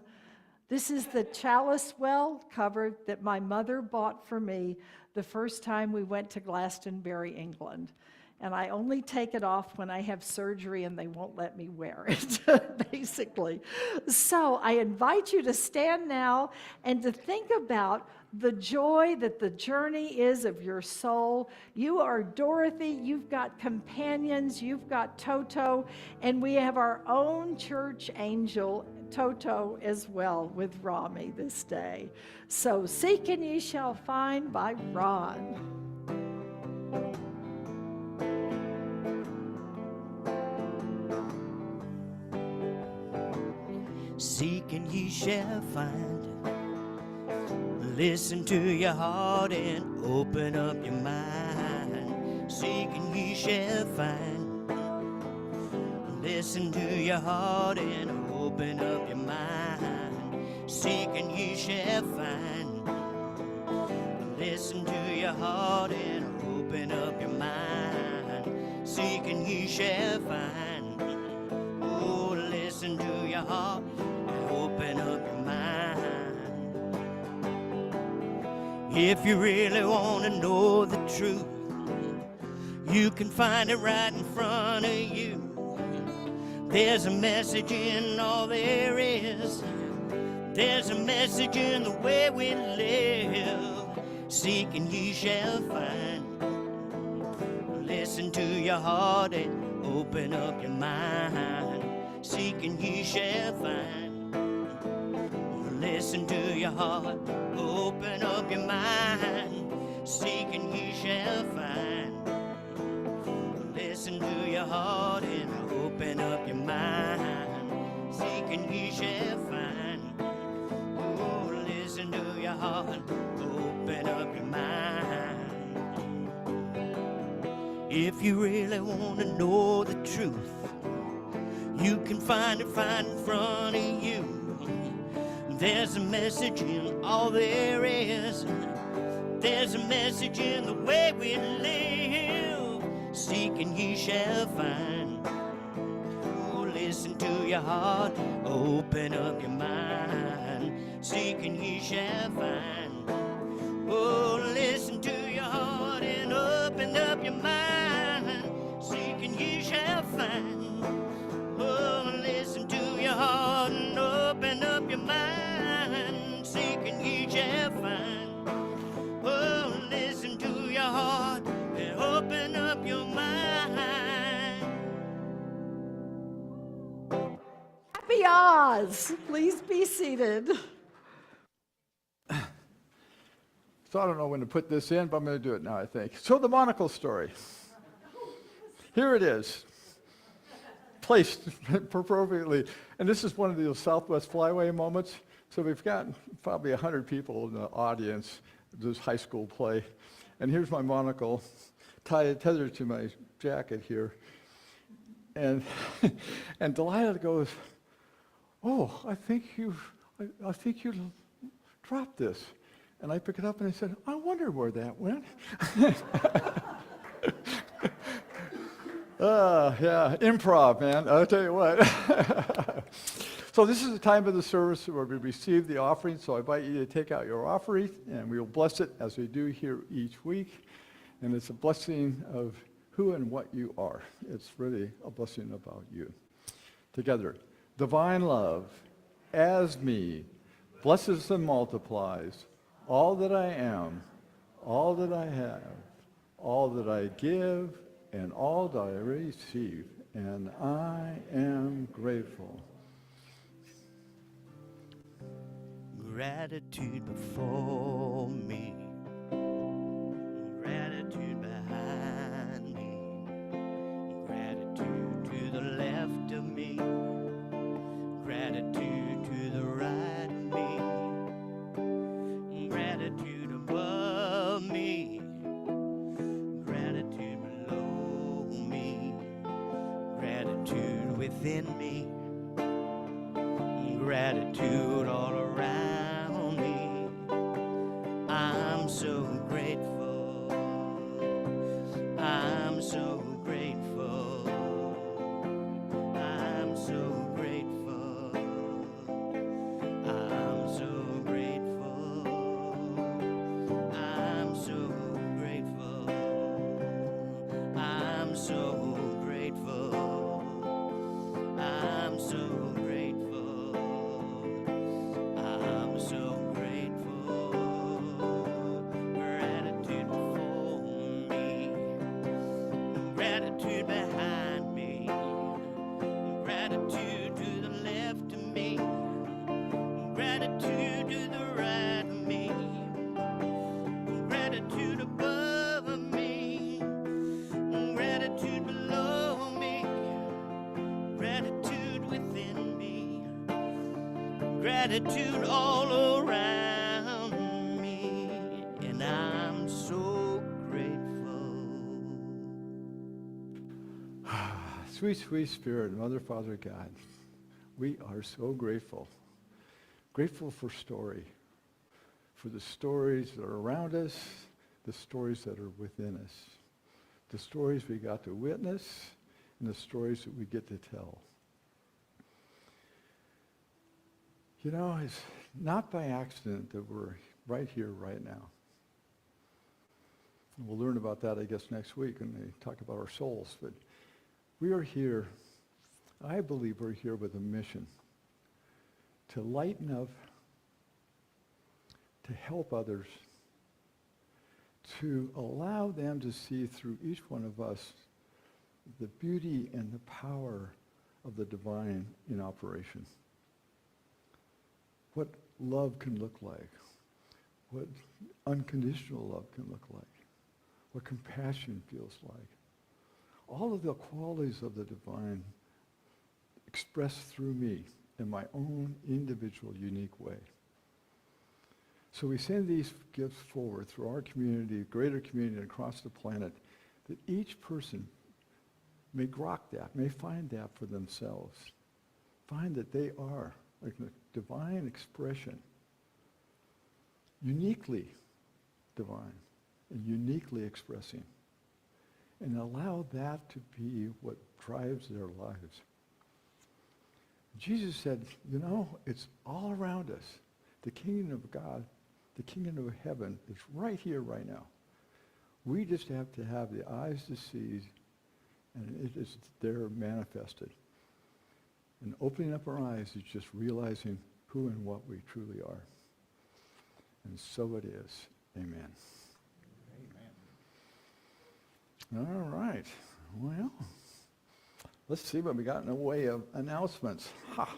This is the chalice well cover that my mother bought for me the first time we went to Glastonbury, England. and I only take it off when I have surgery and they won't let me wear it, basically. So I invite you to stand now and to think about the joy that the journey is of your soul. You are Dorothy, you've got companions, you've got Toto, and we have our own church angel, Toto, as well, with Rami this day. So Seek and Ye Shall Find by Ron. Seek and ye shall find. Listen to your heart and open up your mind. Seek and ye shall find. Listen to your heart and open up your mind. Seek and ye shall find. Listen to your heart and open up your mind. Seek and ye shall find. Oh, listen to your heart and open up your mind. If you really want to know the truth, you can find it right in front of you. There's a message in all there is. There's a message in the way we live. Seek and ye shall find. Listen to your heart and open up your mind. Seek and ye shall find. Listen to your heart, open up your mind. Seek and ye shall find. Listen to your heart and open up your mind. Seek and ye shall find. Oh, listen to your heart, open up your mind. If you really want to know the truth, you can find it right in front of you. There's a message in all there is. There's a message in the way we live. Seek and ye shall find. Oh, listen to your heart, open up your mind. Seek and ye shall find. Oh, listen to your heart and open up your mind. Seek and ye shall find. Oh, listen to your heart and open up your mind. Seek and ye shall find. Oh, listen to your heart and open up your mind. Happy Oz! Please be seated. So I don't know when to put this in, but I'm going to do it now, I think. So the monocle story. Here it is. Placed appropriately. And this is one of those Southwest Flyway moments. So we've got probably 100 people in the audience, this high school play. And here's my monocle tethered to my jacket here. And and Delilah goes, "Oh, I think you dropped this." And I pick it up and I said, "I wonder where that went." Yeah, improv, man. I'll tell you what. So this is the time of the service where we receive the offering. So I invite you to take out your offering, and we will bless it as we do here each week. And it's a blessing of who and what you are. It's really a blessing about you. Together, divine love, as me, blesses and multiplies all that I am, all that I have, all that I give, and all that I receive, and I am grateful. Gratitude before me, gratitude behind me, gratitude to the left of me, gratitude to the right of me, gratitude above me, gratitude below me, gratitude within me, gratitude all around me. I'm so grateful. I'm so grateful. I'm so grateful. I'm so grateful. I'm so grateful. I'm gratitude all around me, and I'm so grateful. Sweet, sweet Spirit, Mother, Father, God, we are so grateful. Grateful for the stories that are around us, the stories that are within us, the stories we got to witness, and the stories that we get to tell. You know, it's not by accident that we're right here, right now. And we'll learn about that, I guess, next week when they talk about our souls. But we are here, I believe we're here with a mission to lighten up, to help others, to allow them to see through each one of us the beauty and the power of the divine in operation. What love can look like, what unconditional love can look like, what compassion feels like. All of the qualities of the divine expressed through me in my own individual, unique way. So we send these gifts forward through our community, greater community across the planet, that each person may grok that, may find that for themselves. Find that they are like a divine expression, uniquely divine and uniquely expressing, and allow that to be what drives their lives. Jesus said, you know, it's all around us. The kingdom of God, the kingdom of heaven is right here, right now. We just have to have the eyes to see, and it is there manifested. And opening up our eyes is just realizing who and what we truly are. And so it is. Amen. Amen. All right. Well, let's see what we got in the way of announcements. Ha!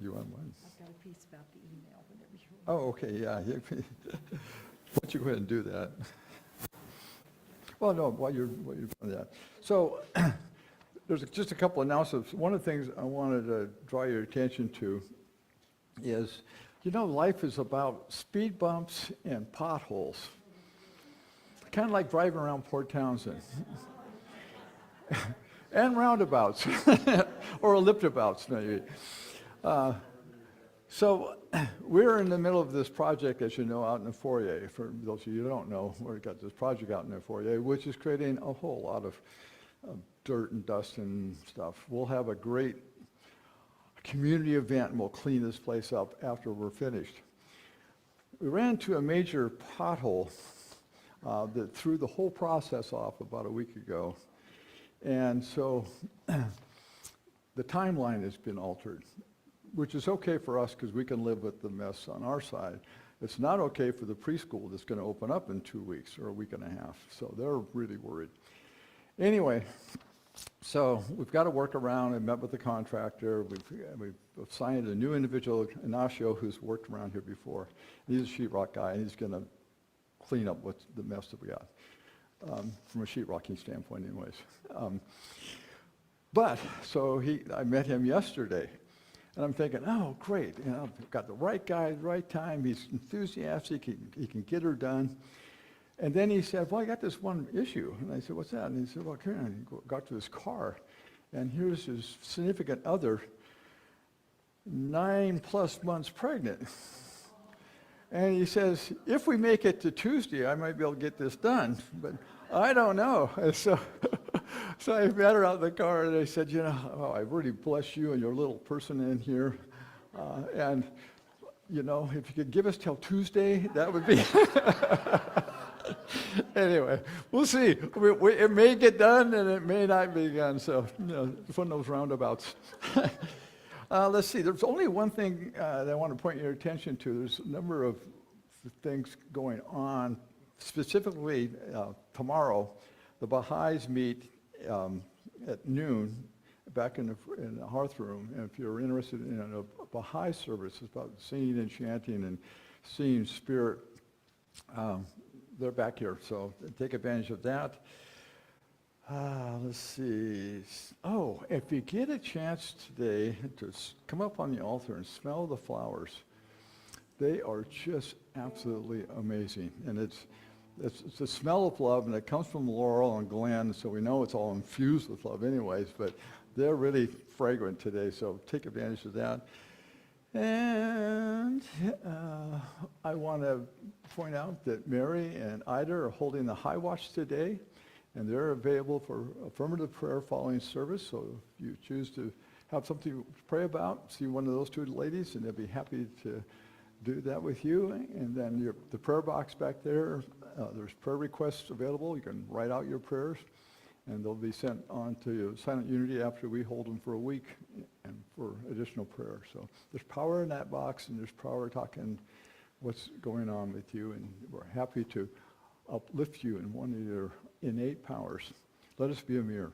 You want one? I've got a piece about the email whenever you're Oh, okay, yeah. Why don't you go ahead and do that? Well, no, while you're doing that. So there's just a couple announcements. One of the things I wanted to draw your attention to is, you know, life is about speed bumps and potholes. Kind of like driving around Port Townsend. And roundabouts, or elliptibouts maybe. So we're in the middle of this project, as you know, out in the foyer. For those of you who don't know, we've got this project out in the foyer, which is creating a whole lot of dirt and dust and stuff. We'll have a great community event, and we'll clean this place up after we're finished. We ran into a major pothole that threw the whole process off about a week ago. And so the timeline has been altered, which is okay for us because we can live with the mess on our side. It's not okay for the preschool that's going to open up in 2 weeks or a week and a half. So they're really worried. Anyway, so we've got to work around. I met with the contractor. We've assigned a new individual, Ignacio, who's worked around here before. He's a sheetrock guy, and he's going to clean up what's the mess that we got, from a sheetrocking standpoint anyways. So I met him yesterday. And I'm thinking, oh, great, you know, I've got the right guy, right time, he's enthusiastic, he can get her done. And then he said, well, I got this one issue. And I said, what's that? And he said, well, come here. And he got to his car, and here's his significant other, 9+ months pregnant. And he says, if we make it to Tuesday, I might be able to get this done, but I don't know. And so I met her out in the car, and I said, you know, oh, I really bless you and your little person in here. And, you know, if you could give us till Tuesday, that would be... Anyway, we'll see. It may get done, and it may not be done. So, you know, it's one of those roundabouts. Let's see. There's only one thing that I want to point your attention to. There's a number of things going on. Specifically, tomorrow, the Baha'is meet at noon back in the hearth room. And if you're interested in a Baha'i service, it's about singing and chanting and seeing spirit. They're back here, so take advantage of that. Let's see. Oh, if you get a chance today to come up on the altar and smell the flowers, they are just absolutely amazing. And it's the smell of love, and it comes from Laurel and Glenn, so we know it's all infused with love anyways, but they're really fragrant today, so take advantage of that. And I want to point out that Mary and Ida are holding the High Watch today, and they're available for affirmative prayer following service. So if you choose to have something to pray about, see one of those two ladies, and they'll be happy to do that with you. And then the prayer box back there, there's prayer requests available. You can write out your prayers, and they'll be sent on to Silent Unity after we hold them for a week and for additional prayer. So there's power in that box, and there's power talking what's going on with you, and we're happy to uplift you in one of your innate powers. Let us be a mirror.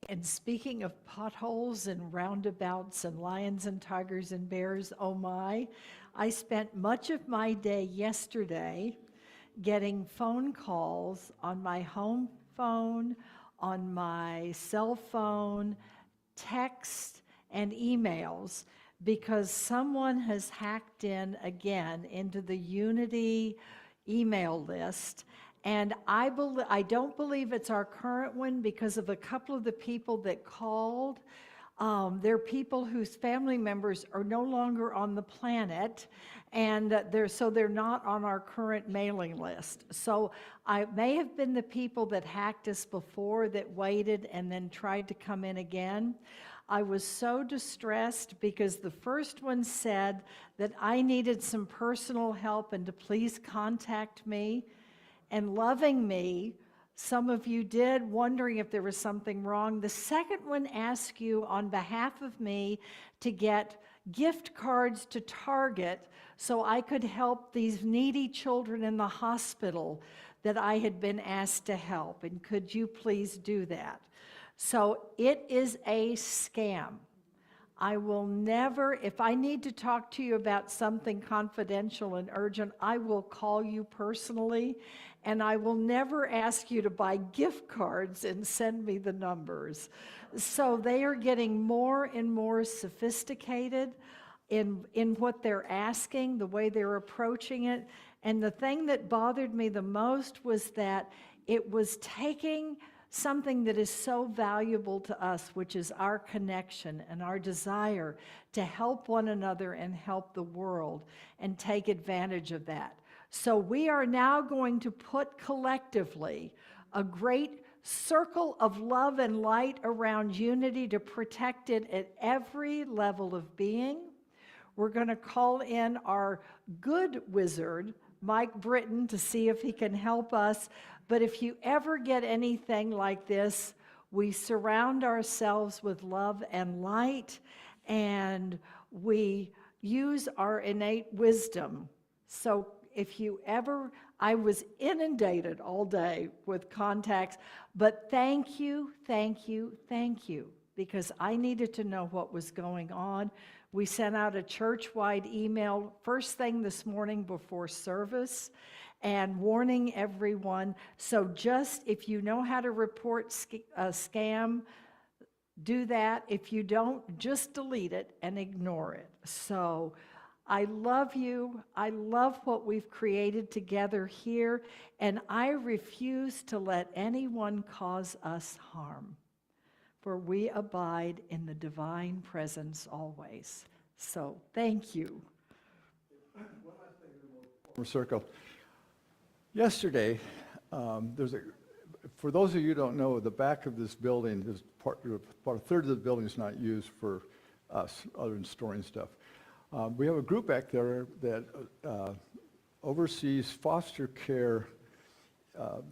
And speaking of potholes and roundabouts and lions and tigers and bears, oh my, I spent much of my day yesterday getting phone calls on my home phone, on my cell phone, text, and emails because someone has hacked in again into the Unity email list. And I don't believe it's our current one because of a couple of the people that called. They're people whose family members are no longer on the planet, and they're not on our current mailing list. So I may have been the people that hacked us before that waited and then tried to come in again. I was so distressed because the first one said that I needed some personal help and to please contact me. And loving me, some of you did, wondering if there was something wrong. The second one asked you on behalf of me to get gift cards to Target so I could help these needy children in the hospital that I had been asked to help. And could you please do that? So it is a scam. I will never, if I need to talk to you about something confidential and urgent, I will call you personally, and I will never ask you to buy gift cards and send me the numbers. So they are getting more and more sophisticated in what they're asking, the way they're approaching it. And the thing that bothered me the most was that it was taking something that is so valuable to us, which is our connection and our desire to help one another and help the world, and take advantage of that. So we are now going to put collectively a great circle of love and light around Unity to protect it at every level of being. We're going to call in our good wizard, Mike Britton, to see if he can help us. But if you ever get anything like this, we surround ourselves with love and light, and we use our innate wisdom. So if you ever, I was inundated all day with contacts, but thank you, because I needed to know what was going on. We sent out a church-wide email first thing this morning before service, and warning everyone. So just if you know how to report a scam, do that. If you don't, just delete it and ignore it. So I love you. I love what we've created together here, and I refuse to let anyone cause us harm, for we abide in the divine presence always. So thank you. Circle. Yesterday, for those of you who don't know, the back of this building is about a third of the building is not used for us other than storing stuff. We have a group back there that oversees foster care.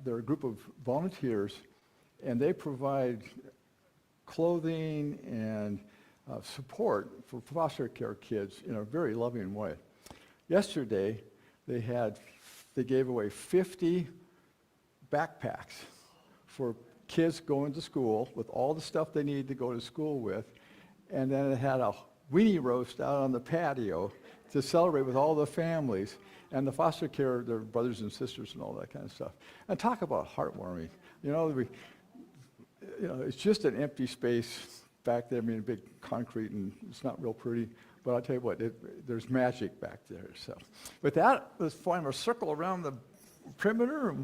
They're a group of volunteers, and they provide clothing and support for foster care kids in a very loving way. Yesterday, they gave away 50 backpacks for kids going to school with all the stuff they need to go to school with, and then it had a weenie roast out on the patio to celebrate with all the families and the foster care, their brothers and sisters and all that kind of stuff. And talk about heartwarming. It's just an empty space back there, I mean, big concrete, and it's not real pretty. But I'll tell you what, there's magic back there. So with that, let's form a circle around the perimeter.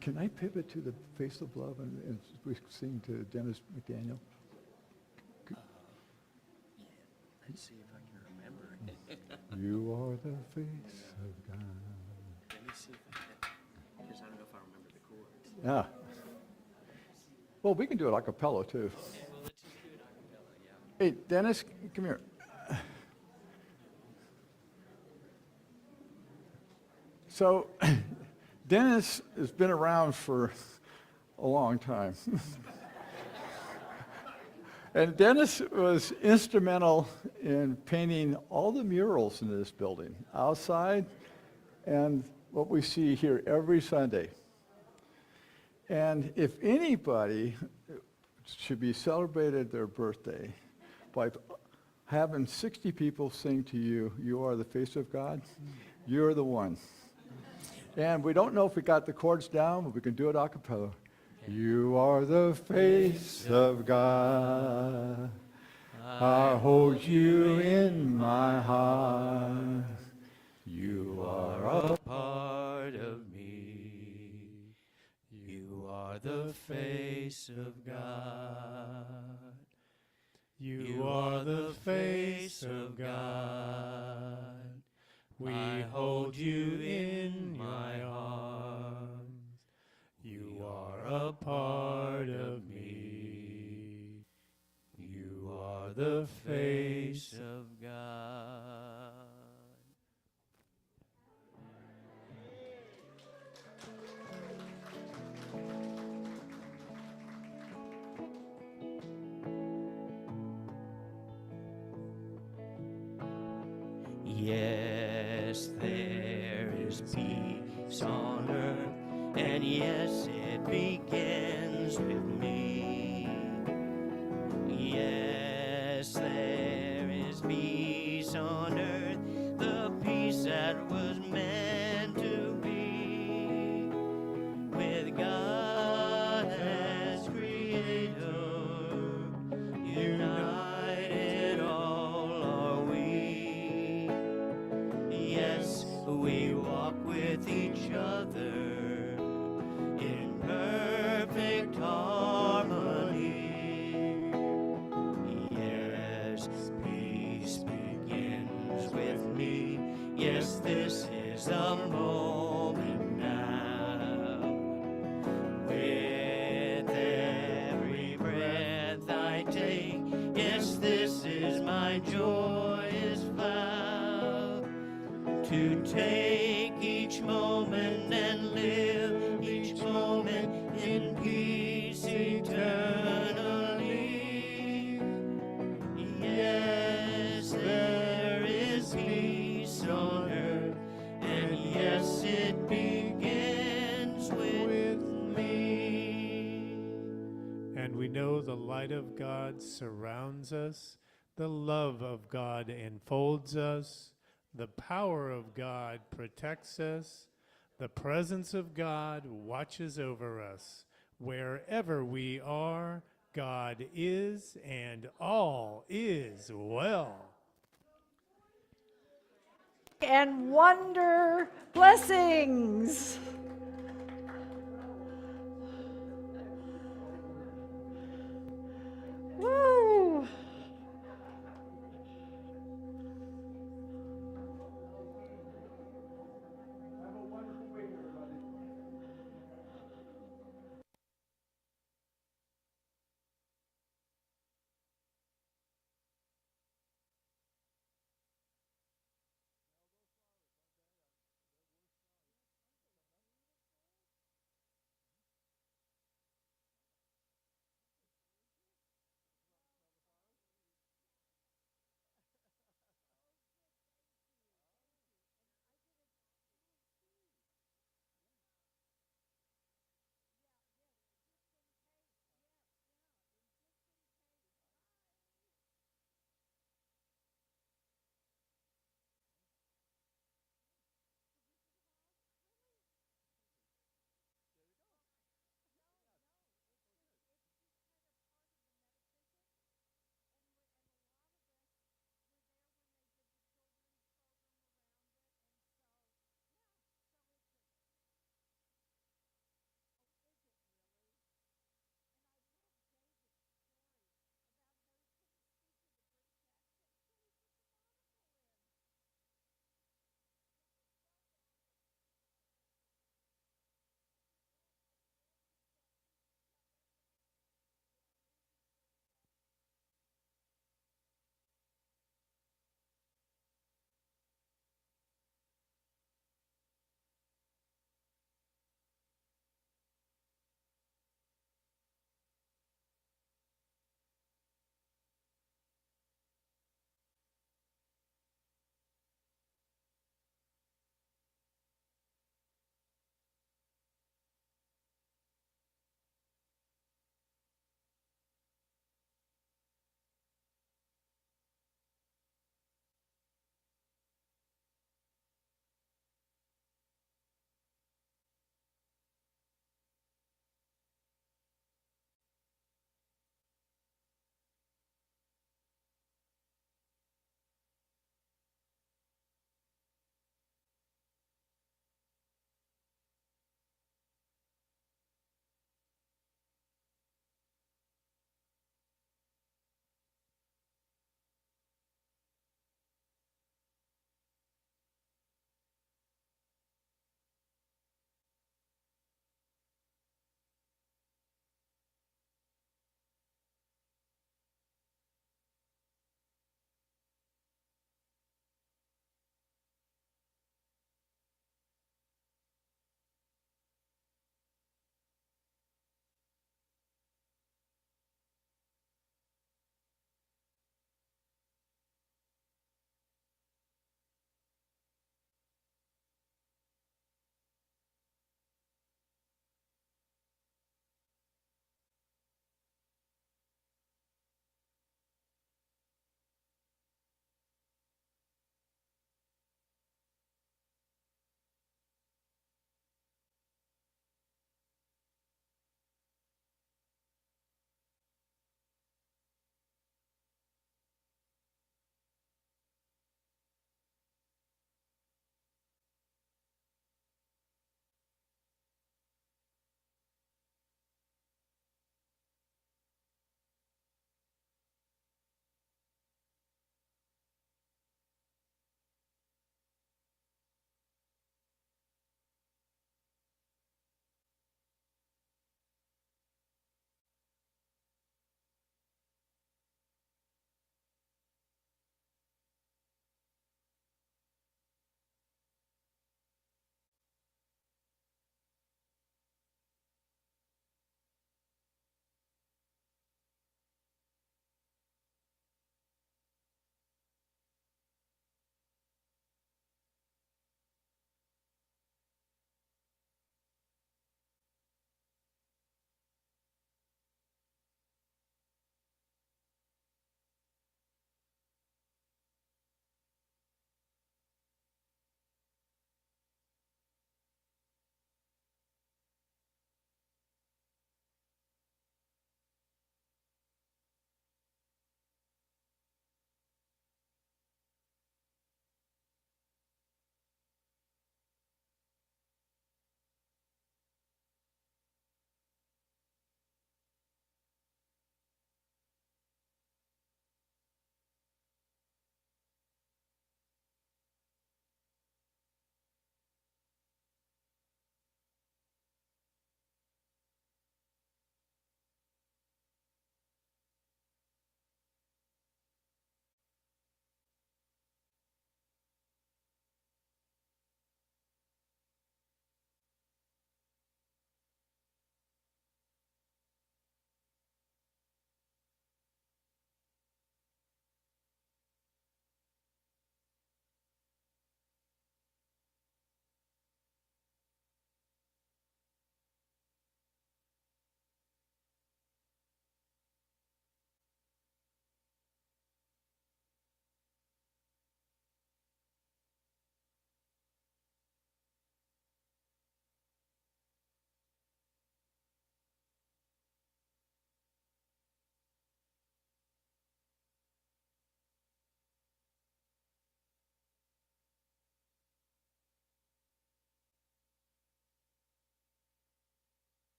Can I pivot to the Face of Love and we sing to Dennis McDaniel? Let's see if I can remember it. You are the face of God. Let me see if I can, because I don't know if I remember the chords. Yeah. Well, we can do it a cappella too. Okay, well, let's just do it a cappella, yeah. Hey, Dennis, come here. So, Dennis has been around for a long time. And Dennis was instrumental in painting all the murals in this building, outside and what we see here every Sunday. And if anybody should be celebrated their birthday by having 60 people sing to you, "You are the face of God," you're the one. And we don't know if we got the chords down, but we can do it a cappella. You are the face of God. I hold you in my heart. You are a Part of me, you are the face of God. You are the face of God. We hold you in my arms. You are a part of me. You are the face of God. Yes, there is peace on earth, and yes, it begins with me. Yes, there is peace on earth, the peace that was meant to be, with God as creator, united all are we. Yes, we walk with each other in perfect harmony. Yes, peace begins with me. Yes, this is the moment now. With every breath I take, yes, this is my joyous vow. To take each moment and live each moment in peace eternally. Yes, there is peace on earth, and yes, it begins with me. And we know the light of God surrounds us, the love of God enfolds us, the power of God protects us, the presence of God watches over us. Wherever we are, God is, and all is well. And wonder blessings.